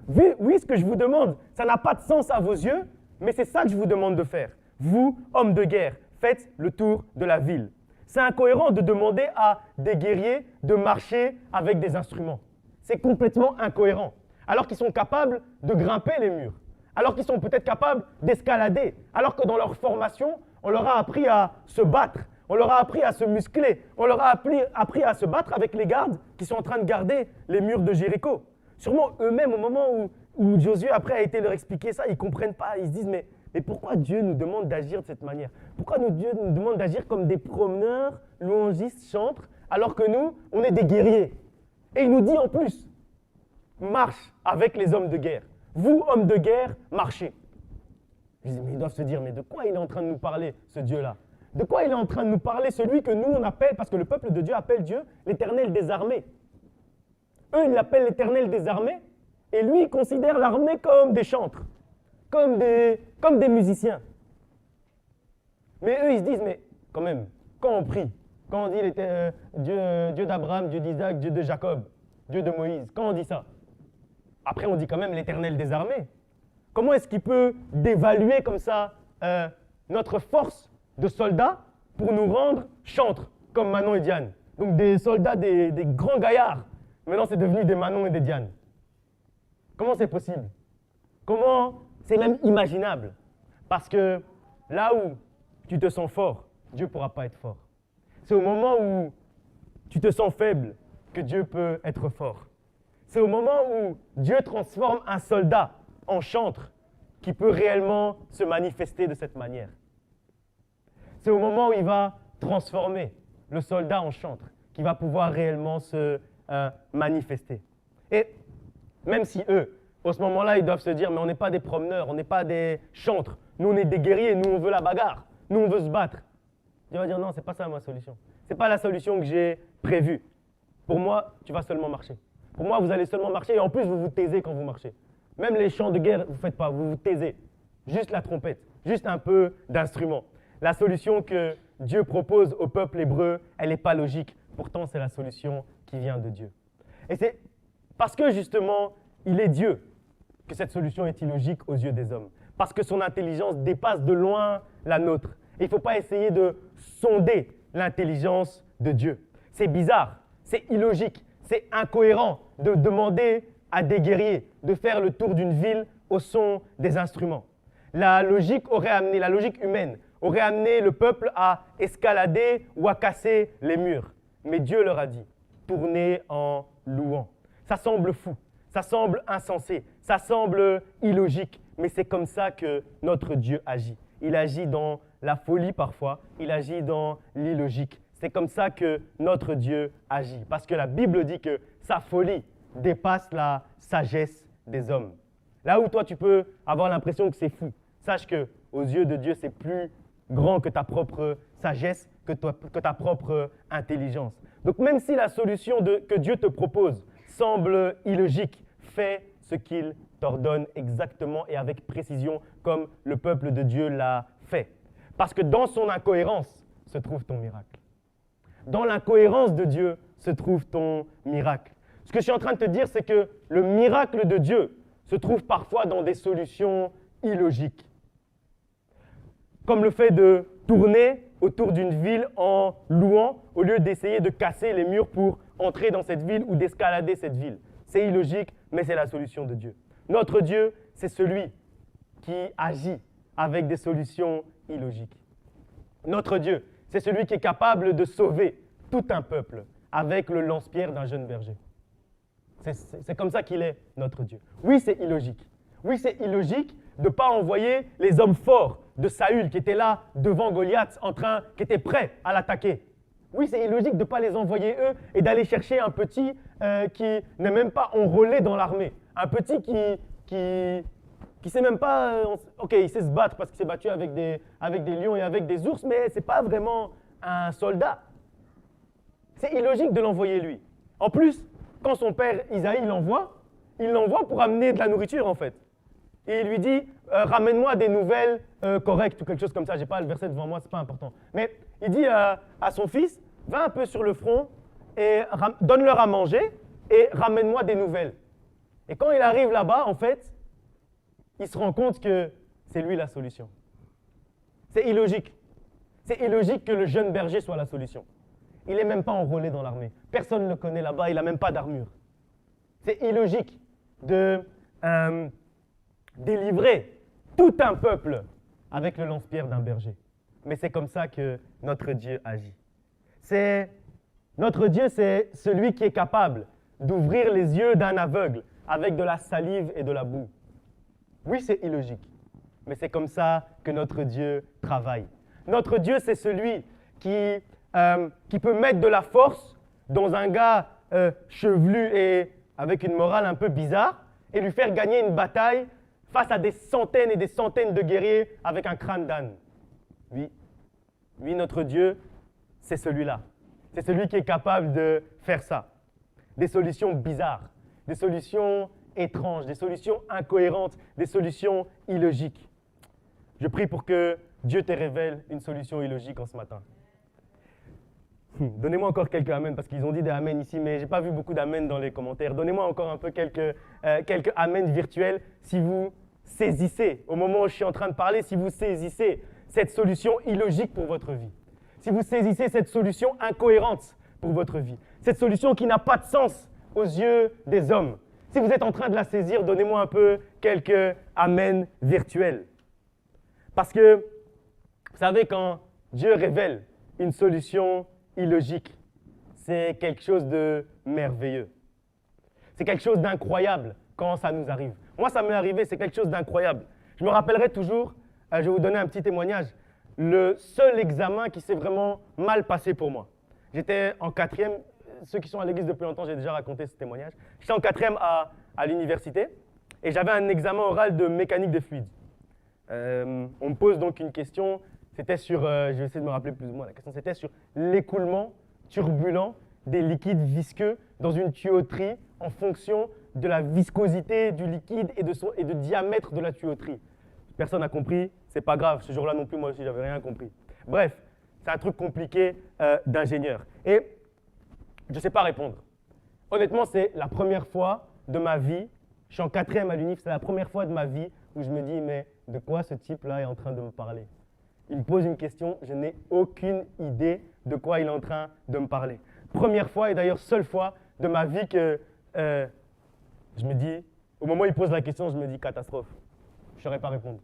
Oui, ce que je vous demande, ça n'a pas de sens à vos yeux, mais c'est ça que je vous demande de faire. Vous, hommes de guerre, faites le tour de la ville. C'est incohérent de demander à des guerriers de marcher avec des instruments. C'est complètement incohérent. Alors qu'ils sont capables de grimper les murs, alors qu'ils sont peut-être capables d'escalader, alors que dans leur formation, on leur a appris à se battre, on leur a appris à se muscler, on leur a appris à se battre avec les gardes qui sont en train de garder les murs de Jéricho. Sûrement eux-mêmes, au moment où Josué après a été leur expliquer ça, ils ne comprennent pas, ils se disent mais pourquoi Dieu nous demande d'agir de cette manière? Pourquoi Dieu nous demande d'agir comme des promeneurs, louangistes, chantres, alors que nous, on est des guerriers? Et il nous dit en plus, marche avec les hommes de guerre. Vous, hommes de guerre, marchez. Je dis, mais ils doivent se dire, mais de quoi il est en train de nous parler, ce Dieu-là? De quoi il est en train de nous parler, celui que nous, on appelle, parce que le peuple de Dieu appelle Dieu l'Éternel des armées. Eux, ils l'appellent l'Éternel des armées, et lui, il considère l'armée comme des chantres, comme des musiciens. Mais eux, ils se disent, mais quand même, quand on prie, quand on dit Dieu d'Abraham, Dieu d'Isaac, Dieu de Jacob, Dieu de Moïse, quand on dit ça, après on dit quand même l'Éternel des armées. Comment est-ce qu'il peut dévaluer comme ça notre force de soldats pour nous rendre chantres, comme Manon et Diane? Donc des soldats, des grands gaillards. Maintenant, c'est devenu des Manon et des Diane. Comment c'est possible? Comment c'est même imaginable? Parce que là où tu te sens fort, Dieu ne pourra pas être fort. C'est au moment où tu te sens faible que Dieu peut être fort. C'est au moment où Dieu transforme un soldat en chantre qui peut réellement se manifester de cette manière. C'est au moment où il va transformer le soldat en chantre qui va pouvoir réellement se manifester. Et même si eux, à ce moment-là, ils doivent se dire, mais on n'est pas des promeneurs, on n'est pas des chantres, nous on est des guerriers, nous on veut la bagarre, nous on veut se battre. Dieu va dire, non, ce n'est pas ça ma solution. Ce n'est pas la solution que j'ai prévue. Pour moi, tu vas seulement marcher. Pour moi, vous allez seulement marcher et en plus, vous vous taisez quand vous marchez. Même les chants de guerre, vous ne faites pas, vous vous taisez. Juste la trompette, juste un peu d'instrument. La solution que Dieu propose au peuple hébreu, elle n'est pas logique. Pourtant, c'est la solution qui vient de Dieu. Et c'est parce que justement, il est Dieu que cette solution est illogique aux yeux des hommes. Parce que son intelligence dépasse de loin la nôtre. Et il ne faut pas essayer de sonder l'intelligence de Dieu. C'est bizarre, c'est illogique, c'est incohérent de demander à des guerriers de faire le tour d'une ville au son des instruments. La logique humaine aurait amené le peuple à escalader ou à casser les murs. Mais Dieu leur a dit, tournez en louant. Ça semble fou, ça semble insensé, ça semble illogique, mais c'est comme ça que notre Dieu agit. Il agit dans la folie parfois, il agit dans l'illogique. C'est comme ça que notre Dieu agit, parce que la Bible dit que sa folie dépasse la sagesse des hommes. Là où toi tu peux avoir l'impression que c'est fou, sache que aux yeux de Dieu c'est plus grand que ta propre sagesse, que ta propre intelligence. Donc même si la solution que Dieu te propose semble illogique, fais ce qu'il t'ordonne exactement et avec précision comme le peuple de Dieu l'a fait. Parce que dans son incohérence se trouve ton miracle. Dans l'incohérence de Dieu se trouve ton miracle. Ce que je suis en train de te dire, c'est que le miracle de Dieu se trouve parfois dans des solutions illogiques. Comme le fait de tourner autour d'une ville en louant au lieu d'essayer de casser les murs pour entrer dans cette ville ou d'escalader cette ville. C'est illogique, mais c'est la solution de Dieu. Notre Dieu, c'est celui qui agit avec des solutions illogiques. Notre Dieu, c'est celui qui est capable de sauver tout un peuple avec le lance-pierre d'un jeune berger. C'est comme ça qu'il est, notre Dieu. Oui, c'est illogique. Oui, c'est illogique de ne pas envoyer les hommes forts de Saül qui étaient là devant Goliath, qui étaient prêts à l'attaquer. Oui, c'est illogique de ne pas les envoyer eux et d'aller chercher un petit qui n'est même pas enrôlé dans l'armée. Un petit qui sait même pas, ok, il sait se battre parce qu'il s'est battu avec des lions et avec des ours, mais ce n'est pas vraiment un soldat. C'est illogique de l'envoyer lui. En plus, quand son père Isaïe l'envoie, il l'envoie pour amener de la nourriture en fait. Et il lui dit, ramène-moi des nouvelles correctes ou quelque chose comme ça. Je n'ai pas le verset devant moi, ce n'est pas important. Mais il dit à son fils, va un peu sur le front et donne-leur à manger et ramène-moi des nouvelles. Et quand il arrive là-bas, en fait, il se rend compte que c'est lui la solution. C'est illogique. C'est illogique que le jeune berger soit la solution. Il n'est même pas enrôlé dans l'armée. Personne ne le connaît là-bas, il n'a même pas d'armure. C'est illogique de délivrer tout un peuple avec le lance-pierre d'un berger. Mais c'est comme ça que notre Dieu agit. Notre Dieu, c'est celui qui est capable d'ouvrir les yeux d'un aveugle avec de la salive et de la boue. Oui, c'est illogique, mais c'est comme ça que notre Dieu travaille. Notre Dieu, c'est celui qui peut mettre de la force dans un gars chevelu et avec une morale un peu bizarre et lui faire gagner une bataille face à des centaines et des centaines de guerriers avec un crâne d'âne. Oui, notre Dieu, c'est celui-là. C'est celui qui est capable de faire ça. Des solutions bizarres, des solutions étranges, des solutions incohérentes, des solutions illogiques. Je prie pour que Dieu te révèle une solution illogique en ce matin. Donnez-moi encore quelques amens, parce qu'ils ont dit des amens ici, mais je n'ai pas vu beaucoup d'amens dans les commentaires. Donnez-moi encore un peu quelques amens virtuels si vous saisissez, au moment où je suis en train de parler, si vous saisissez cette solution illogique pour votre vie. Si vous saisissez cette solution incohérente pour votre vie. Cette solution qui n'a pas de sens aux yeux des hommes. Si vous êtes en train de la saisir, donnez-moi un peu quelques amens virtuels. Parce que, vous savez, quand Dieu révèle une solution illogique, c'est quelque chose de merveilleux. c'est quelque chose d'incroyable quand ça nous arrive. Moi, ça m'est arrivé, c'est quelque chose d'incroyable. Je me rappellerai toujours, je vais vous donner un petit témoignage, le seul examen qui s'est vraiment mal passé pour moi. J'étais en quatrième, ceux qui sont à l'église depuis longtemps, j'ai déjà raconté ce témoignage. J'étais en quatrième à l'université et j'avais un examen oral de mécanique des fluides. On me pose donc une question, c'était sur, je vais essayer de me rappeler plus ou moins la question, c'était sur l'écoulement turbulent des liquides visqueux dans une tuyauterie en fonction de la viscosité du liquide et du diamètre de la tuyauterie. Personne n'a compris, c'est pas grave, ce jour-là non plus, moi aussi, j'avais rien compris. Bref, c'est un truc compliqué d'ingénieur. Et je ne sais pas répondre. Honnêtement, c'est la première fois de ma vie, je suis en quatrième à l'UNIF, c'est la première fois de ma vie où je me dis, mais de quoi ce type-là est en train de me parler? Il me pose une question, je n'ai aucune idée de quoi il est en train de me parler. Première fois, et d'ailleurs seule fois de ma vie que je me dis, au moment où il pose la question, je me dis catastrophe. Je ne saurais pas répondre.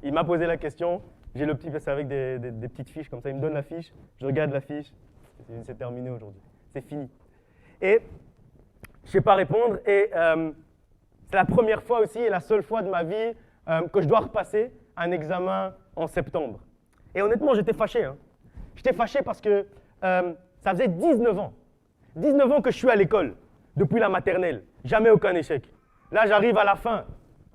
Il m'a posé la question, j'ai le petit, c'est avec des petites fiches comme ça, il me donne la fiche, je regarde la fiche, c'est terminé aujourd'hui, c'est fini. Et je ne sais pas répondre et c'est la première fois aussi et la seule fois de ma vie que je dois repasser un examen en septembre. Et honnêtement, j'étais fâché. Hein. J'étais fâché parce que ça faisait 19 ans. 19 ans que je suis à l'école, depuis la maternelle. Jamais aucun échec. Là, j'arrive à la fin,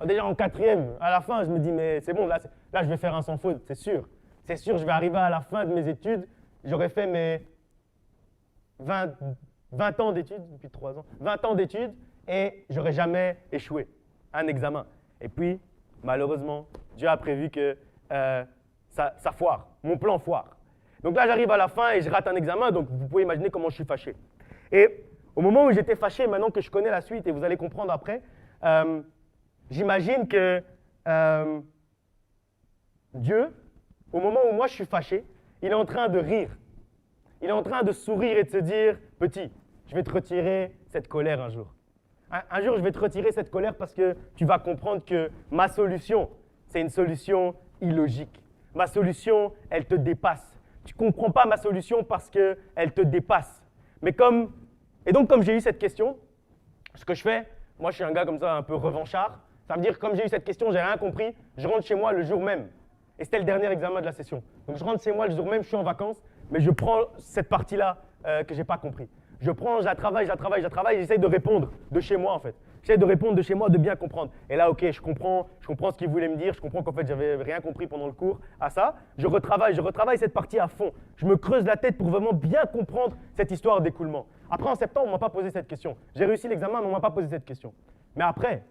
déjà en quatrième. À la fin, je me dis, mais c'est bon, là, je vais faire un sans faute, c'est sûr. C'est sûr, je vais arriver à la fin de mes études. J'aurais fait mes 20 ans d'études, depuis 3 ans, 20 ans d'études, et j'aurais jamais échoué à un examen. Et puis, malheureusement, Dieu a prévu que ça foire, mon plan foire. Donc là, j'arrive à la fin et je rate un examen, donc vous pouvez imaginer comment je suis fâché. Et au moment où j'étais fâché, maintenant que je connais la suite, et vous allez comprendre après, j'imagine que Dieu, au moment où moi je suis fâché, il est en train de rire. Il est en train de sourire et de se dire, petit, je vais te retirer cette colère un jour. Un jour, je vais te retirer cette colère parce que tu vas comprendre que ma solution, c'est une solution illogique. Ma solution, elle te dépasse. Tu ne comprends pas ma solution parce qu'elle te dépasse. Et donc, comme j'ai eu cette question, ce que je fais, moi je suis un gars comme ça, un peu revanchard. Ça veut dire que comme j'ai eu cette question, j'ai rien compris, je rentre chez moi le jour même. Et c'était le dernier examen de la session. Donc je rentre chez moi le jour même, je suis en vacances, mais je prends cette partie-là que je n'ai pas compris. Je prends, je la travaille, j'essaie de répondre de chez moi en fait. J'essaie de répondre de chez moi, de bien comprendre. Et là, ok, je comprends ce qu'il voulait me dire, je comprends qu'en fait, j'avais rien compris pendant le cours à ça. Je retravaille cette partie à fond. Je me creuse la tête pour vraiment bien comprendre cette histoire d'écoulement. Après, en septembre, on ne m'a pas posé cette question. J'ai réussi l'examen, mais on ne m'a pas posé cette question. Mais après,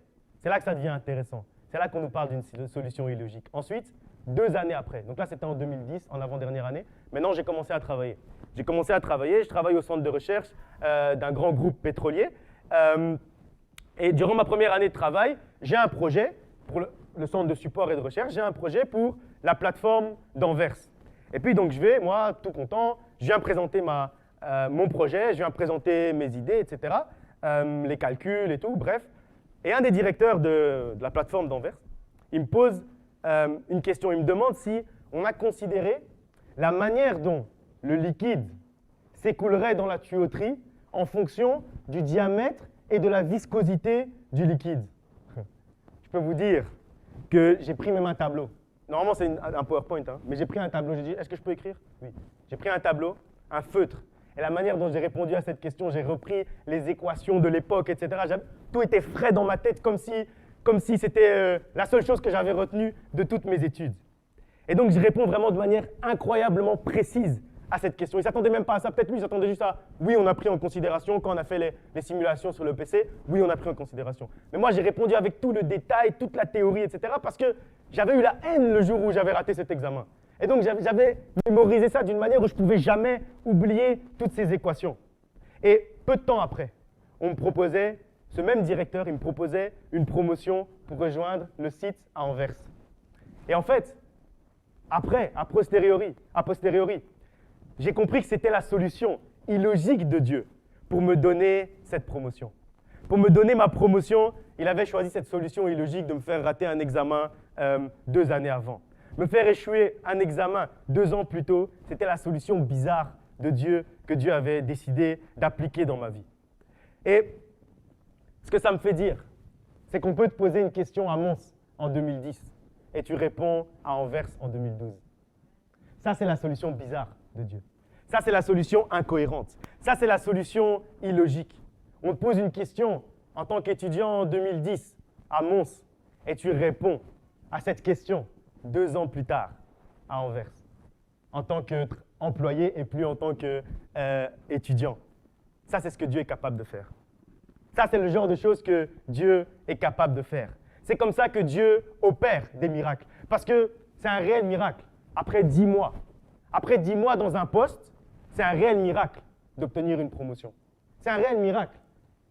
c'est là que ça devient intéressant. C'est là qu'on nous parle d'une solution illogique. Ensuite, 2 années après, donc là c'était en 2010, en avant-dernière année, maintenant j'ai commencé à travailler. Je travaille au centre de recherche d'un grand groupe pétrolier. Et durant ma première année de travail, j'ai un projet pour le centre de support et de recherche, j'ai un projet pour la plateforme d'Anvers. Et puis donc je vais, moi, tout content, je viens présenter mon projet, je viens présenter mes idées, etc., les calculs et tout, bref. Et un des directeurs de la plateforme d'Anvers, il me pose une question, il me demande si on a considéré la manière dont le liquide s'écoulerait dans la tuyauterie en fonction du diamètre et de la viscosité du liquide. Je peux vous dire que j'ai pris même un tableau. Normalement, c'est un PowerPoint, hein, mais j'ai pris un tableau. J'ai dit, est-ce que je peux écrire? Oui. J'ai pris un tableau, un feutre. Et la manière dont j'ai répondu à cette question, j'ai repris les équations de l'époque, etc. Tout était frais dans ma tête, comme si c'était la seule chose que j'avais retenue de toutes mes études. Et donc, je réponds vraiment de manière incroyablement précise à cette question. Il ne s'attendait même pas à ça. Peut-être lui, il s'attendait juste à « oui, on a pris en considération quand on a fait les simulations sur le PC, oui, on a pris en considération ». Mais moi, j'ai répondu avec tout le détail, toute la théorie, etc. parce que j'avais eu la haine le jour où j'avais raté cet examen. Et donc, j'avais mémorisé ça d'une manière où je ne pouvais jamais oublier toutes ces équations. Et peu de temps après, ce même directeur, il me proposait une promotion pour rejoindre le site à Anvers. Et en fait, après, a posteriori, j'ai compris que c'était la solution illogique de Dieu pour me donner cette promotion. Pour me donner ma promotion, il avait choisi cette solution illogique de me faire rater un examen 2 années avant. Me faire échouer un examen 2 ans plus tôt, c'était la solution bizarre de Dieu que Dieu avait décidé d'appliquer dans ma vie. Et Ce que ça me fait dire, c'est qu'on peut te poser une question à Mons en 2010 et tu réponds à Anvers en 2012. Ça, c'est la solution bizarre de Dieu. Ça, c'est la solution incohérente. Ça, c'est la solution illogique. On te pose une question en tant qu'étudiant en 2010 à Mons et tu réponds à cette question 2 ans plus tard à Anvers en tant qu'employé et plus en tant qu'étudiant. Ça, c'est ce que Dieu est capable de faire. Ça, c'est le genre de choses que Dieu est capable de faire. C'est comme ça que Dieu opère des miracles. Parce que c'est un réel miracle. Après 10 mois dans un poste, c'est un réel miracle d'obtenir une promotion. C'est un réel miracle.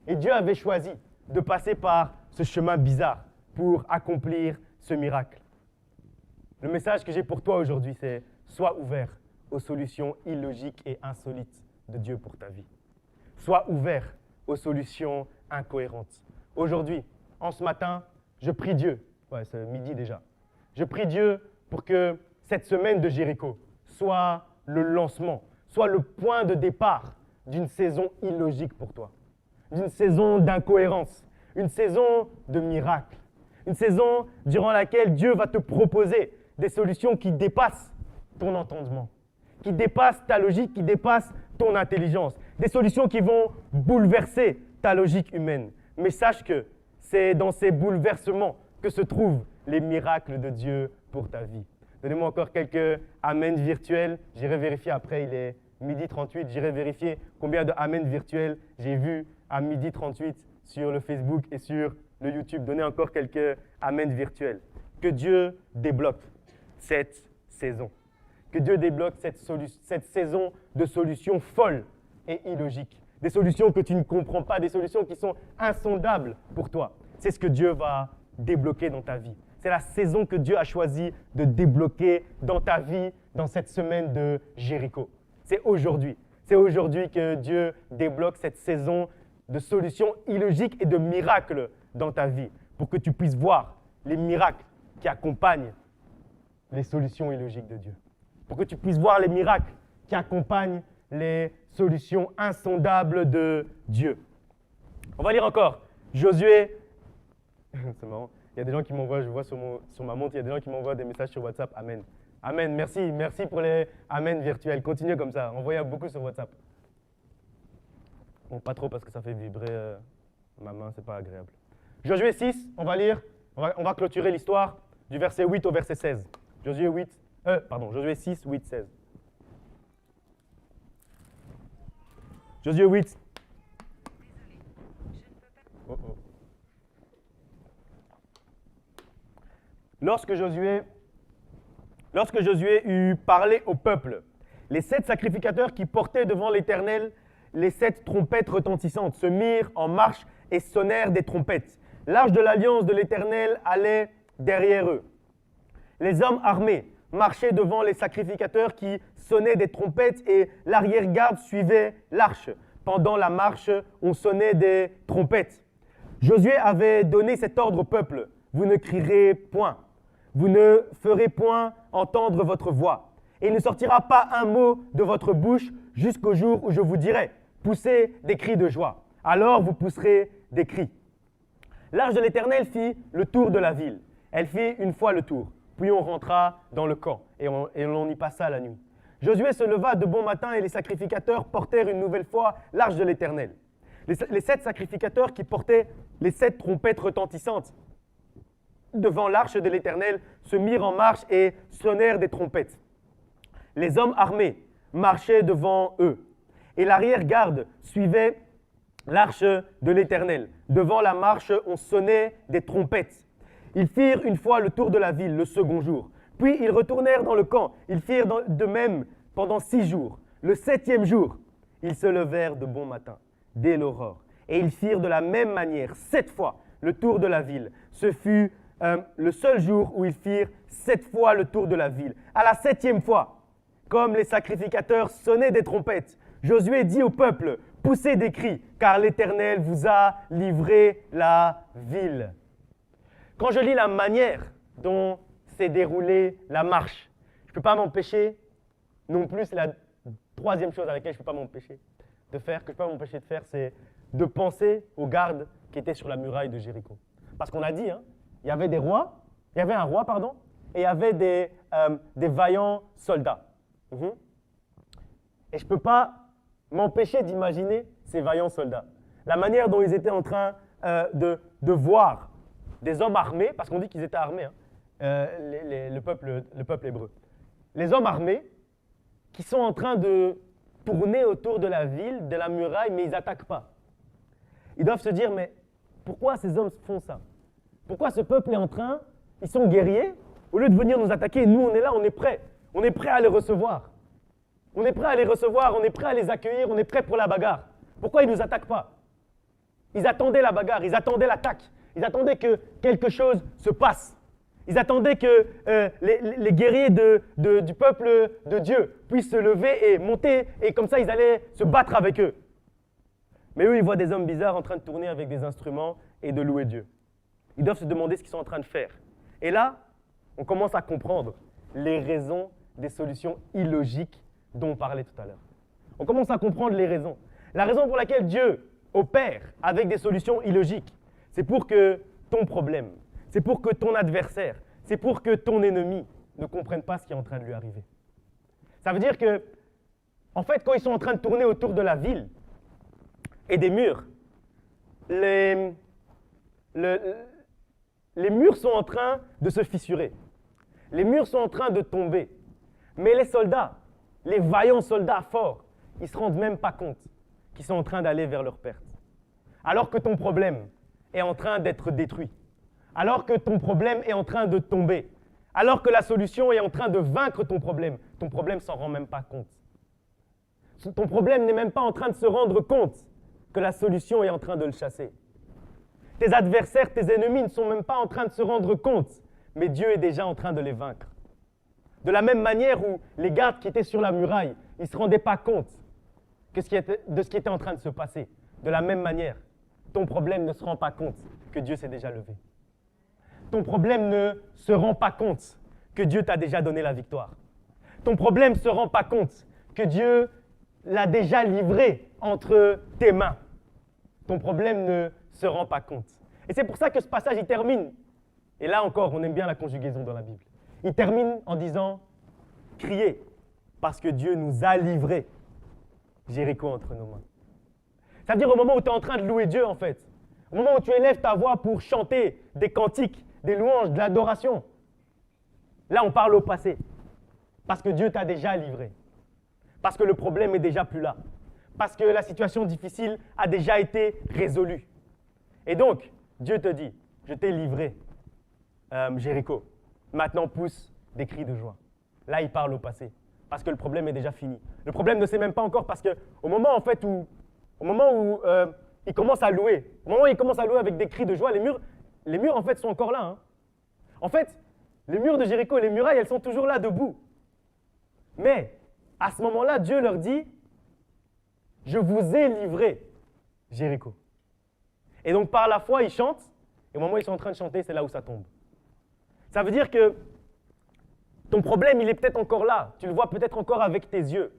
Et Dieu avait choisi de passer par ce chemin bizarre pour accomplir ce miracle. Le message que j'ai pour toi aujourd'hui, c'est sois ouvert aux solutions illogiques et insolites de Dieu pour ta vie. Sois ouvert aux solutions incohérentes. Aujourd'hui, en ce matin, je prie Dieu, c'est midi déjà, je prie Dieu pour que cette semaine de Jéricho soit le lancement, soit le point de départ d'une saison illogique pour toi, d'une saison d'incohérence, une saison de miracle, une saison durant laquelle Dieu va te proposer des solutions qui dépassent ton entendement, qui dépassent ta logique, qui dépassent ton intelligence, des solutions qui vont bouleverser ta logique humaine. Mais sache que c'est dans ces bouleversements que se trouvent les miracles de Dieu pour ta vie. Donnez-moi encore quelques amens virtuels. J'irai vérifier après, il est midi 38. J'irai vérifier combien de amens virtuels j'ai vu à midi 38 sur le Facebook et sur le YouTube. Donnez encore quelques amens virtuels. Que Dieu débloque cette saison. Que Dieu débloque cette saison de solutions folles et illogiques. Des solutions que tu ne comprends pas, des solutions qui sont insondables pour toi. C'est ce que Dieu va débloquer dans ta vie. C'est la saison que Dieu a choisi de débloquer dans ta vie, dans cette semaine de Jéricho. C'est aujourd'hui. C'est aujourd'hui que Dieu débloque cette saison de solutions illogiques et de miracles dans ta vie, pour que tu puisses voir les miracles qui accompagnent les solutions illogiques de Dieu. Pour que tu puisses voir les miracles qui accompagnent les solutions insondables de Dieu. On va lire encore. Josué, c'est marrant, il y a des gens qui m'envoient, je vois sur ma montre, il y a des gens qui m'envoient des messages sur WhatsApp. Amen. Amen, merci pour les amen virtuels. Continuez comme ça, envoyez beaucoup sur WhatsApp. Bon, pas trop parce que ça fait vibrer ma main, c'est pas agréable. Josué 6, on va lire, on va clôturer l'histoire du verset 8 au verset 16. Josué 6, 8, 16. Josué 8. Lorsque Josué eut parlé au peuple, les 7 sacrificateurs qui portaient devant l'Éternel les 7 trompettes retentissantes se mirent en marche et sonnèrent des trompettes. L'arche de l'alliance de l'Éternel allait derrière eux. Les hommes armés marchaient devant les sacrificateurs qui sonnaient des trompettes et l'arrière-garde suivait l'arche. Pendant la marche, on sonnait des trompettes. Josué avait donné cet ordre au peuple. Vous ne crierez point. Vous ne ferez point entendre votre voix. Et il ne sortira pas un mot de votre bouche jusqu'au jour où je vous dirai, poussez des cris de joie. Alors vous pousserez des cris. L'arche de l'Éternel fit le tour de la ville. Elle fit une fois le tour. Puis on rentra dans le camp et on y passa la nuit. Josué se leva de bon matin et les sacrificateurs portèrent une nouvelle fois l'arche de l'Éternel. Les 7 sacrificateurs qui portaient les 7 trompettes retentissantes devant l'arche de l'Éternel se mirent en marche et sonnèrent des trompettes. Les hommes armés marchaient devant eux et l'arrière-garde suivait l'arche de l'Éternel. Devant la marche, on sonnait des trompettes. Ils firent une fois le tour de la ville le second jour. Puis ils retournèrent dans le camp. Ils firent de même pendant 6 jours. Le 7e jour, ils se levèrent de bon matin, dès l'aurore. Et ils firent de la même manière 7 fois le tour de la ville. Ce fut le seul jour où ils firent 7 fois le tour de la ville. À la 7e fois, comme les sacrificateurs sonnaient des trompettes, Josué dit au peuple, poussez des cris, car l'Éternel vous a livré la ville. Quand je lis la manière dont s'est déroulée la marche, je ne peux pas m'empêcher, non plus, c'est la 3e chose à laquelle je ne peux pas m'empêcher de faire, c'est de penser aux gardes qui étaient sur la muraille de Jéricho. Parce qu'on a dit, hein, il y avait un roi, et il y avait des vaillants soldats. Et je ne peux pas m'empêcher d'imaginer ces vaillants soldats. La manière dont ils étaient en train de voir des hommes armés, parce qu'on dit qu'ils étaient armés, hein, le peuple hébreu. Les hommes armés qui sont en train de tourner autour de la ville, de la muraille, mais ils n'attaquent pas. Ils doivent se dire, mais pourquoi ces hommes font ça? Pourquoi ce peuple est en train, ils sont guerriers, au lieu de venir nous attaquer, nous on est là, on est prêts. On est prêts à les recevoir. On est prêts à les recevoir, on est prêts à les accueillir, on est prêts pour la bagarre. Pourquoi ils ne nous attaquent pas? Ils attendaient la bagarre, ils attendaient l'attaque. Ils attendaient que quelque chose se passe. Ils attendaient que les guerriers du peuple de Dieu puissent se lever et monter, et comme ça, ils allaient se battre avec eux. Mais eux, ils voient des hommes bizarres en train de tourner avec des instruments et de louer Dieu. Ils doivent se demander ce qu'ils sont en train de faire. Et là, on commence à comprendre les raisons des solutions illogiques dont on parlait tout à l'heure. On commence à comprendre les raisons. La raison pour laquelle Dieu opère avec des solutions illogiques, c'est pour que ton problème, c'est pour que ton adversaire, c'est pour que ton ennemi ne comprenne pas ce qui est en train de lui arriver. Ça veut dire que, en fait, quand ils sont en train de tourner autour de la ville et des murs, les murs sont en train de se fissurer. Les murs sont en train de tomber. Mais les soldats, les vaillants soldats forts, ils ne se rendent même pas compte qu'ils sont en train d'aller vers leur perte. Alors que ton problème est en train d'être détruit. Alors que ton problème est en train de tomber. Alors que la solution est en train de vaincre ton problème ne s'en rend même pas compte. Ton problème n'est même pas en train de se rendre compte que la solution est en train de le chasser. Tes adversaires, tes ennemis ne sont même pas en train de se rendre compte, mais Dieu est déjà en train de les vaincre. De la même manière où les gardes qui étaient sur la muraille, ils ne se rendaient pas compte de ce qui était en train de se passer. De la même manière, ton problème ne se rend pas compte que Dieu s'est déjà levé. Ton problème ne se rend pas compte que Dieu t'a déjà donné la victoire. Ton problème ne se rend pas compte que Dieu l'a déjà livré entre tes mains. Ton problème ne se rend pas compte. Et c'est pour ça que ce passage, il termine. Et là encore, on aime bien la conjugaison dans la Bible. Il termine en disant « Criez, parce que Dieu nous a livré Jéricho entre nos mains. » Ça veut dire au moment où tu es en train de louer Dieu, en fait. Au moment où tu élèves ta voix pour chanter des cantiques, des louanges, de l'adoration. Là, on parle au passé. Parce que Dieu t'a déjà livré. Parce que le problème est déjà plus là. Parce que la situation difficile a déjà été résolue. Et donc, Dieu te dit, je t'ai livré Jéricho. Maintenant, pousse des cris de joie. Là, il parle au passé. Parce que le problème est déjà fini. Le problème ne s'est même pas encore parce qu'au moment, en fait, où il commence à louer, au moment où il commence à louer avec des cris de joie, les murs en fait, sont encore là. Hein. En fait, les murs de Jéricho, les murailles, elles sont toujours là, debout. Mais, à ce moment-là, Dieu leur dit, je vous ai livré Jéricho. Et donc, par la foi, ils chantent. Et au moment où ils sont en train de chanter, c'est là où ça tombe. Ça veut dire que ton problème, il est peut-être encore là. Tu le vois peut-être encore avec tes yeux.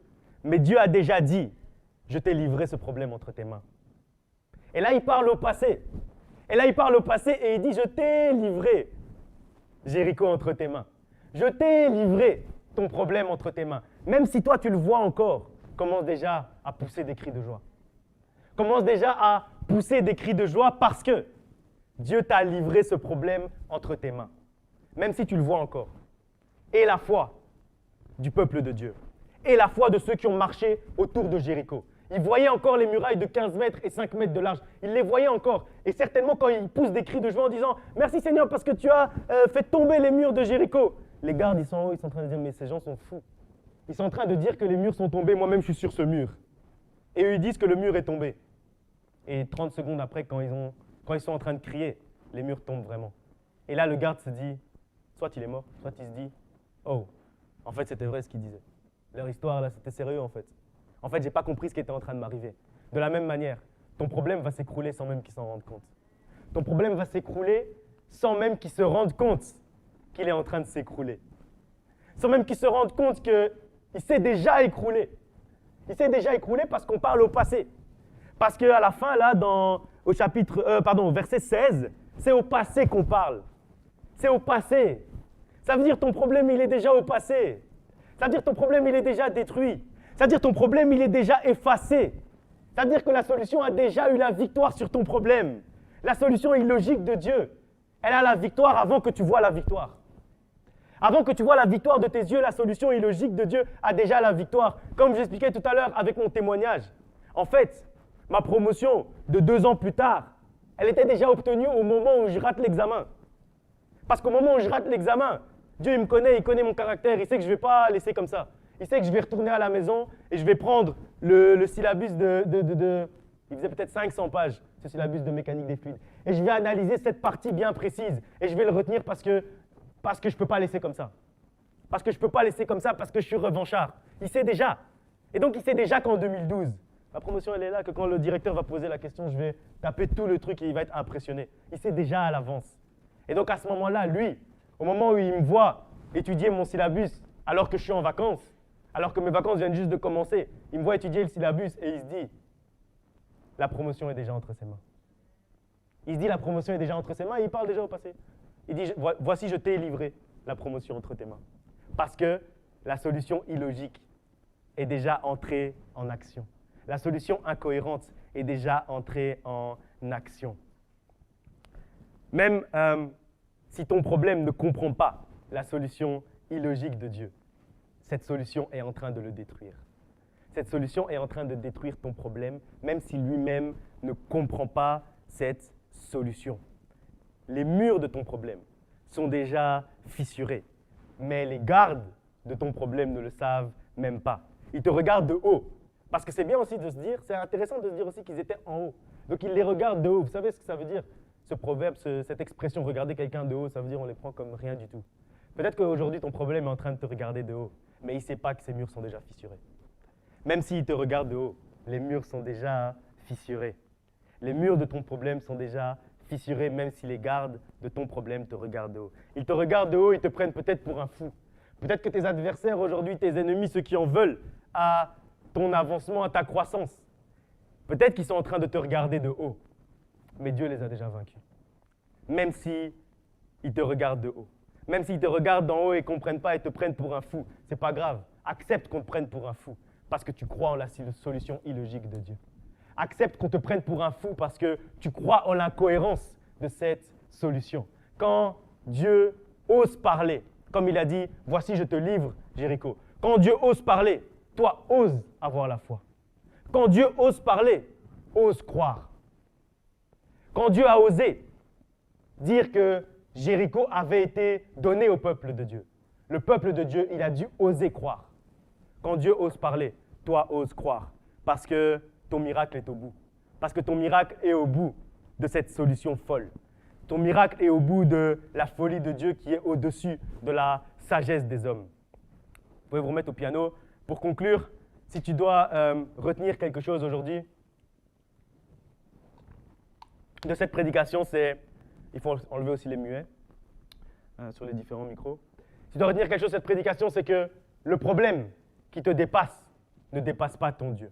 Mais Dieu a déjà dit, je t'ai livré ce problème entre tes mains. Et là, il parle au passé. Et il dit, je t'ai livré Jéricho entre tes mains. Je t'ai livré ton problème entre tes mains. Même si toi, tu le vois encore, commence déjà à pousser des cris de joie. Commence déjà à pousser des cris de joie parce que Dieu t'a livré ce problème entre tes mains. Même si tu le vois encore. Et la foi du peuple de Dieu. Et la foi de ceux qui ont marché autour de Jéricho. Ils voyaient encore les murailles de 15 mètres et 5 mètres de large. Ils les voyaient encore. Et certainement quand ils poussent des cris de joie en disant « Merci Seigneur parce que tu as fait tomber les murs de Jéricho ». Les gardes, ils sont en haut, ils sont en train de dire « Mais ces gens sont fous ». Ils sont en train de dire que les murs sont tombés. Moi-même, je suis sur ce mur. Et eux, ils disent que le mur est tombé. Et 30 secondes après, quand ils sont en train de crier, les murs tombent vraiment. Et là, le garde se dit, soit il est mort, soit il se dit, oh, en fait, c'était vrai ce qu'il disait. Leur histoire, là, c'était sérieux, en fait. En fait, je n'ai pas compris ce qui était en train de m'arriver. De la même manière, ton problème va s'écrouler sans même qu'ils s'en rendent compte. Ton problème va s'écrouler sans même qu'ils se rendent compte qu'il est en train de s'écrouler. Sans même qu'ils se rendent compte qu'il s'est déjà écroulé. Il s'est déjà écroulé parce qu'on parle au passé. Parce qu'à la fin, là, dans au verset 16, c'est au passé qu'on parle. C'est au passé. Ça veut dire ton problème, il est déjà au passé. Ça veut dire ton problème, il est déjà détruit. Ça veut dire ton problème, il est déjà effacé. Ça veut dire que la solution a déjà eu la victoire sur ton problème. La solution illogique de Dieu, elle a la victoire avant que tu vois la victoire. Avant que tu vois la victoire de tes yeux, la solution illogique de Dieu a déjà la victoire. Comme j'expliquais tout à l'heure avec mon témoignage. En fait, ma promotion de 2 ans plus tard, elle était déjà obtenue au moment où je rate l'examen. Parce qu'au moment où je rate l'examen, Dieu il me connaît, il connaît mon caractère, il sait que je ne vais pas laisser comme ça. Il sait que je vais retourner à la maison et je vais prendre le syllabus il faisait peut-être 500 pages, ce syllabus de mécanique des fluides. Et je vais analyser cette partie bien précise et je vais le retenir parce que je ne peux pas laisser comme ça. Parce que je ne peux pas laisser comme ça parce que je suis revanchard. Il sait déjà. Et donc il sait déjà qu'en 2012, ma promotion elle est là, que quand le directeur va poser la question, je vais taper tout le truc et il va être impressionné. Il sait déjà à l'avance. Et donc à ce moment-là, lui, au moment où il me voit étudier mon syllabus alors que je suis en vacances, alors que mes vacances viennent juste de commencer, il me voit étudier le syllabus et il se dit, la promotion est déjà entre ses mains. Il se dit, la promotion est déjà entre ses mains et il parle déjà au passé. Il dit, voici, je t'ai livré la promotion entre tes mains. Parce que la solution illogique est déjà entrée en action. La solution incohérente est déjà entrée en action. Même si ton problème ne comprend pas la solution illogique de Dieu, cette solution est en train de le détruire. Cette solution est en train de détruire ton problème, même si lui-même ne comprend pas cette solution. Les murs de ton problème sont déjà fissurés, mais les gardes de ton problème ne le savent même pas. Ils te regardent de haut, parce que c'est bien aussi de se dire, c'est intéressant de se dire aussi qu'ils étaient en haut. Donc ils les regardent de haut. Vous savez ce que ça veut dire? Ce proverbe, cette expression, regarder quelqu'un de haut, ça veut dire on les prend comme rien du tout. Peut-être qu'aujourd'hui ton problème est en train de te regarder de haut, mais il ne sait pas que ces murs sont déjà fissurés. Même s'il te regarde de haut, les murs sont déjà fissurés. Les murs de ton problème sont déjà fissurés, même si les gardes de ton problème te regardent de haut. Ils te regardent de haut, ils te prennent peut-être pour un fou. Peut-être que tes adversaires aujourd'hui, tes ennemis, ceux qui en veulent à ton avancement, à ta croissance, peut-être qu'ils sont en train de te regarder de haut. Mais Dieu les a déjà vaincus. Même si ils te regardent de haut. Même s'ils te regardent d'en haut et ne comprennent pas et te prennent pour un fou, c'est pas grave. Accepte qu'on te prenne pour un fou parce que tu crois en la solution illogique de Dieu. Accepte qu'on te prenne pour un fou parce que tu crois en l'incohérence de cette solution. Quand Dieu ose parler, comme il a dit, voici je te livre, Jéricho. Quand Dieu ose parler, toi ose avoir la foi. Quand Dieu ose parler, ose croire. Quand Dieu a osé dire que Jéricho avait été donné au peuple de Dieu, le peuple de Dieu, il a dû oser croire. Quand Dieu ose parler, toi ose croire, parce que ton miracle est au bout. Parce que ton miracle est au bout de cette solution folle. Ton miracle est au bout de la folie de Dieu qui est au-dessus de la sagesse des hommes. Vous pouvez vous remettre au piano. Pour conclure, si tu dois retenir quelque chose aujourd'hui de cette prédication, c'est, il faut enlever aussi les muets sur les différents micros. Si tu dois retenir quelque chose de cette prédication, c'est que le problème qui te dépasse ne dépasse pas ton Dieu.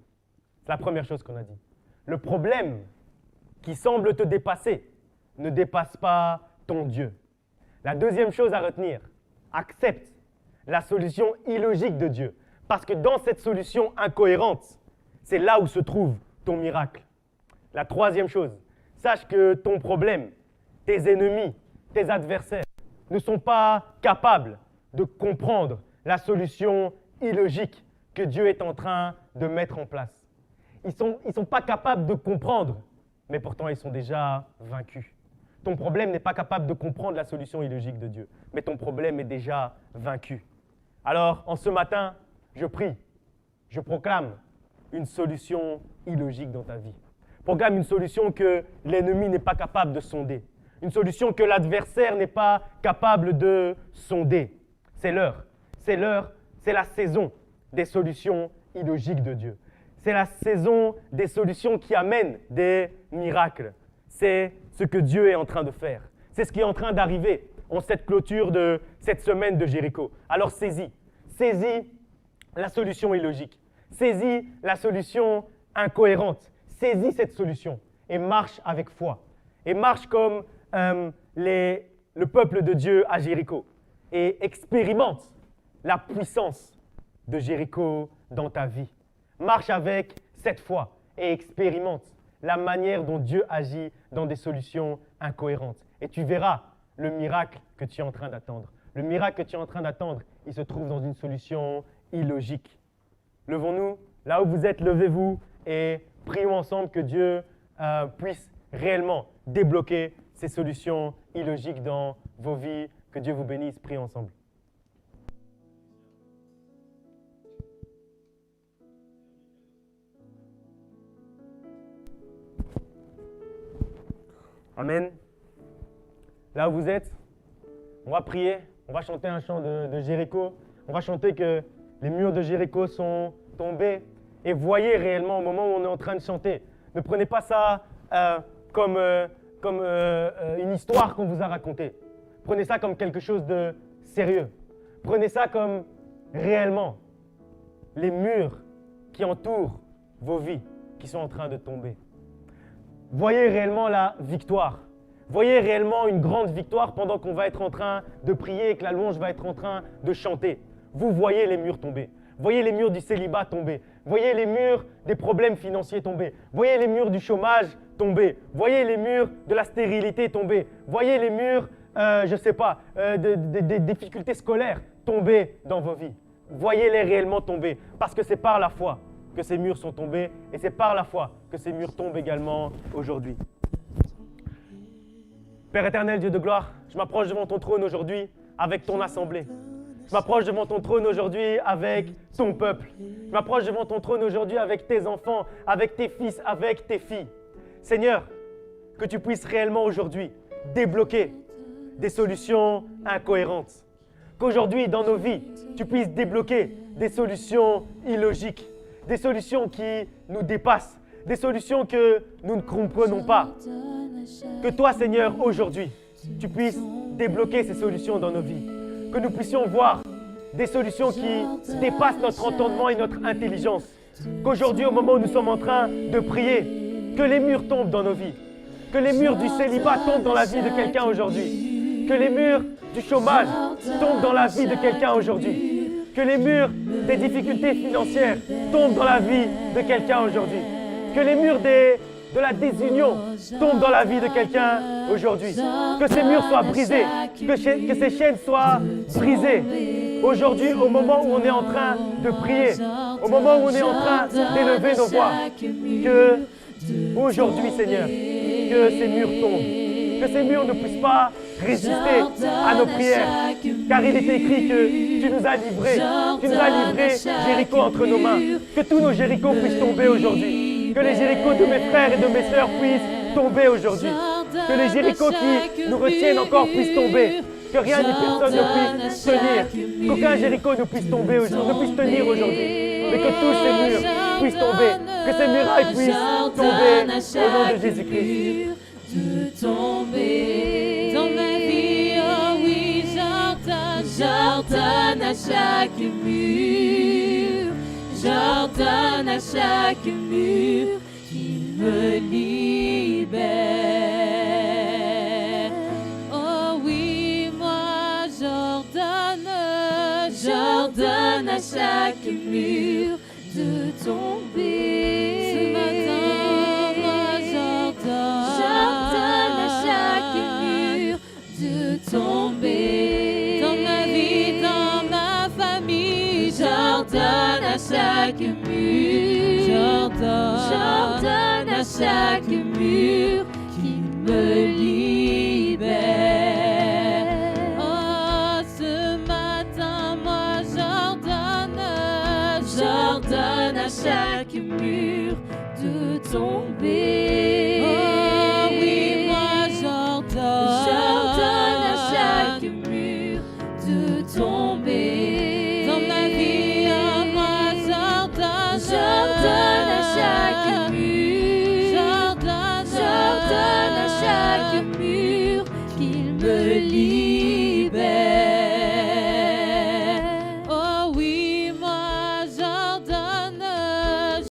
C'est la première chose qu'on a dit. Le problème qui semble te dépasser ne dépasse pas ton Dieu. La deuxième chose à retenir, accepte la solution illogique de Dieu. Parce que dans cette solution incohérente, c'est là où se trouve ton miracle. La troisième chose, sache que ton problème, tes ennemis, tes adversaires ne sont pas capables de comprendre la solution illogique que Dieu est en train de mettre en place. Ils sont pas capables de comprendre, mais pourtant ils sont déjà vaincus. Ton problème n'est pas capable de comprendre la solution illogique de Dieu, mais ton problème est déjà vaincu. Alors, en ce matin, je prie, je proclame une solution illogique dans ta vie. Proclame une solution que l'ennemi n'est pas capable de sonder. Une solution que l'adversaire n'est pas capable de sonder. C'est l'heure. C'est l'heure, c'est la saison des solutions illogiques de Dieu. C'est la saison des solutions qui amènent des miracles. C'est ce que Dieu est en train de faire. C'est ce qui est en train d'arriver en cette clôture de cette semaine de Jéricho. Alors saisis la solution illogique. Saisis la solution incohérente. Saisis cette solution et marche avec foi. Et marche comme le peuple de Dieu à Jéricho. Et expérimente la puissance de Jéricho dans ta vie. Marche avec cette foi et expérimente la manière dont Dieu agit dans des solutions incohérentes. Et tu verras le miracle que tu es en train d'attendre. Le miracle que tu es en train d'attendre, il se trouve dans une solution illogique. Levons-nous, là où vous êtes, levez-vous et prions ensemble que Dieu puisse réellement débloquer ces solutions illogiques dans vos vies. Que Dieu vous bénisse, prions ensemble. Amen. Là où vous êtes, on va prier, on va chanter un chant de Jéricho. On va chanter que les murs de Jéricho sont tombés. Et voyez réellement au moment où on est en train de chanter. Ne prenez pas ça comme une histoire qu'on vous a racontée. Prenez ça comme quelque chose de sérieux. Prenez ça comme réellement les murs qui entourent vos vies qui sont en train de tomber. Voyez réellement la victoire. Voyez réellement une grande victoire pendant qu'on va être en train de prier et que la louange va être en train de chanter. Vous voyez les murs tomber. Voyez les murs du célibat tomber. Voyez les murs des problèmes financiers tomber. Voyez les murs du chômage tomber. Voyez les murs de la stérilité tomber. Voyez les murs, des difficultés scolaires tomber dans vos vies. Voyez-les réellement tomber parce que c'est par la foi que ces murs sont tombés et c'est par la foi que ces murs tombent également aujourd'hui. Père éternel, Dieu de gloire, je m'approche devant ton trône aujourd'hui avec ton assemblée. Je m'approche devant ton trône aujourd'hui avec ton peuple. Je m'approche devant ton trône aujourd'hui avec tes enfants, avec tes fils, avec tes filles. Seigneur, que tu puisses réellement aujourd'hui débloquer des solutions incohérentes. Qu'aujourd'hui, dans nos vies, tu puisses débloquer des solutions illogiques, des solutions qui nous dépassent, des solutions que nous ne comprenons pas. Que toi, Seigneur, aujourd'hui, tu puisses débloquer ces solutions dans nos vies. Que nous puissions voir des solutions qui dépassent notre entendement et notre intelligence. Qu'aujourd'hui, au moment où nous sommes en train de prier, que les murs tombent dans nos vies. Que les murs du célibat tombent dans la vie de quelqu'un aujourd'hui. Que les murs du chômage tombent dans la vie de quelqu'un aujourd'hui. Que les murs des difficultés financières tombent dans la vie de quelqu'un aujourd'hui. Que les murs de la désunion tombent dans la vie de quelqu'un aujourd'hui. Que ces murs soient brisés, que ces chaînes soient brisées. Aujourd'hui, au moment où on est en train de prier, au moment où on est en train d'élever nos voix, que aujourd'hui, Seigneur, que ces murs tombent, que ces murs ne puissent pas résister à nos prières, car il est écrit que tu nous as livré Jéricho entre nos mains, que tous nos Jérichos puissent tomber aujourd'hui, que les Jérichos de mes frères et de mes sœurs puissent tomber aujourd'hui, que les Jérichos qui nous retiennent encore puissent tomber, que rien ni personne ne puisse tenir, qu'aucun Jéricho ne puisse tomber aujourd'hui, ne puisse tenir aujourd'hui, mais que tous ces murs puissent tomber, que ces murailles puissent tomber au nom de Jésus-Christ. De tomber dans ma vie, oh oui, j'ordonne à chaque mur, j'ordonne à chaque mur qu'il me libère. Oh oui, moi j'ordonne à chaque mur de tomber. Ce matin, j'ordonne à chaque mur de tomber. Dans ma vie, dans ma famille, j'ordonne à chaque mur. J'ordonne à chaque mur qu'il me libère. Oh, ce matin, moi j'ordonne à chaque mur de tomber. Oh oui, moi j'ordonne à chaque mur de tomber. Dans ma vie, oh, moi j'ordonne à chaque mur. J'ordonne à chaque mur qu'il me libère.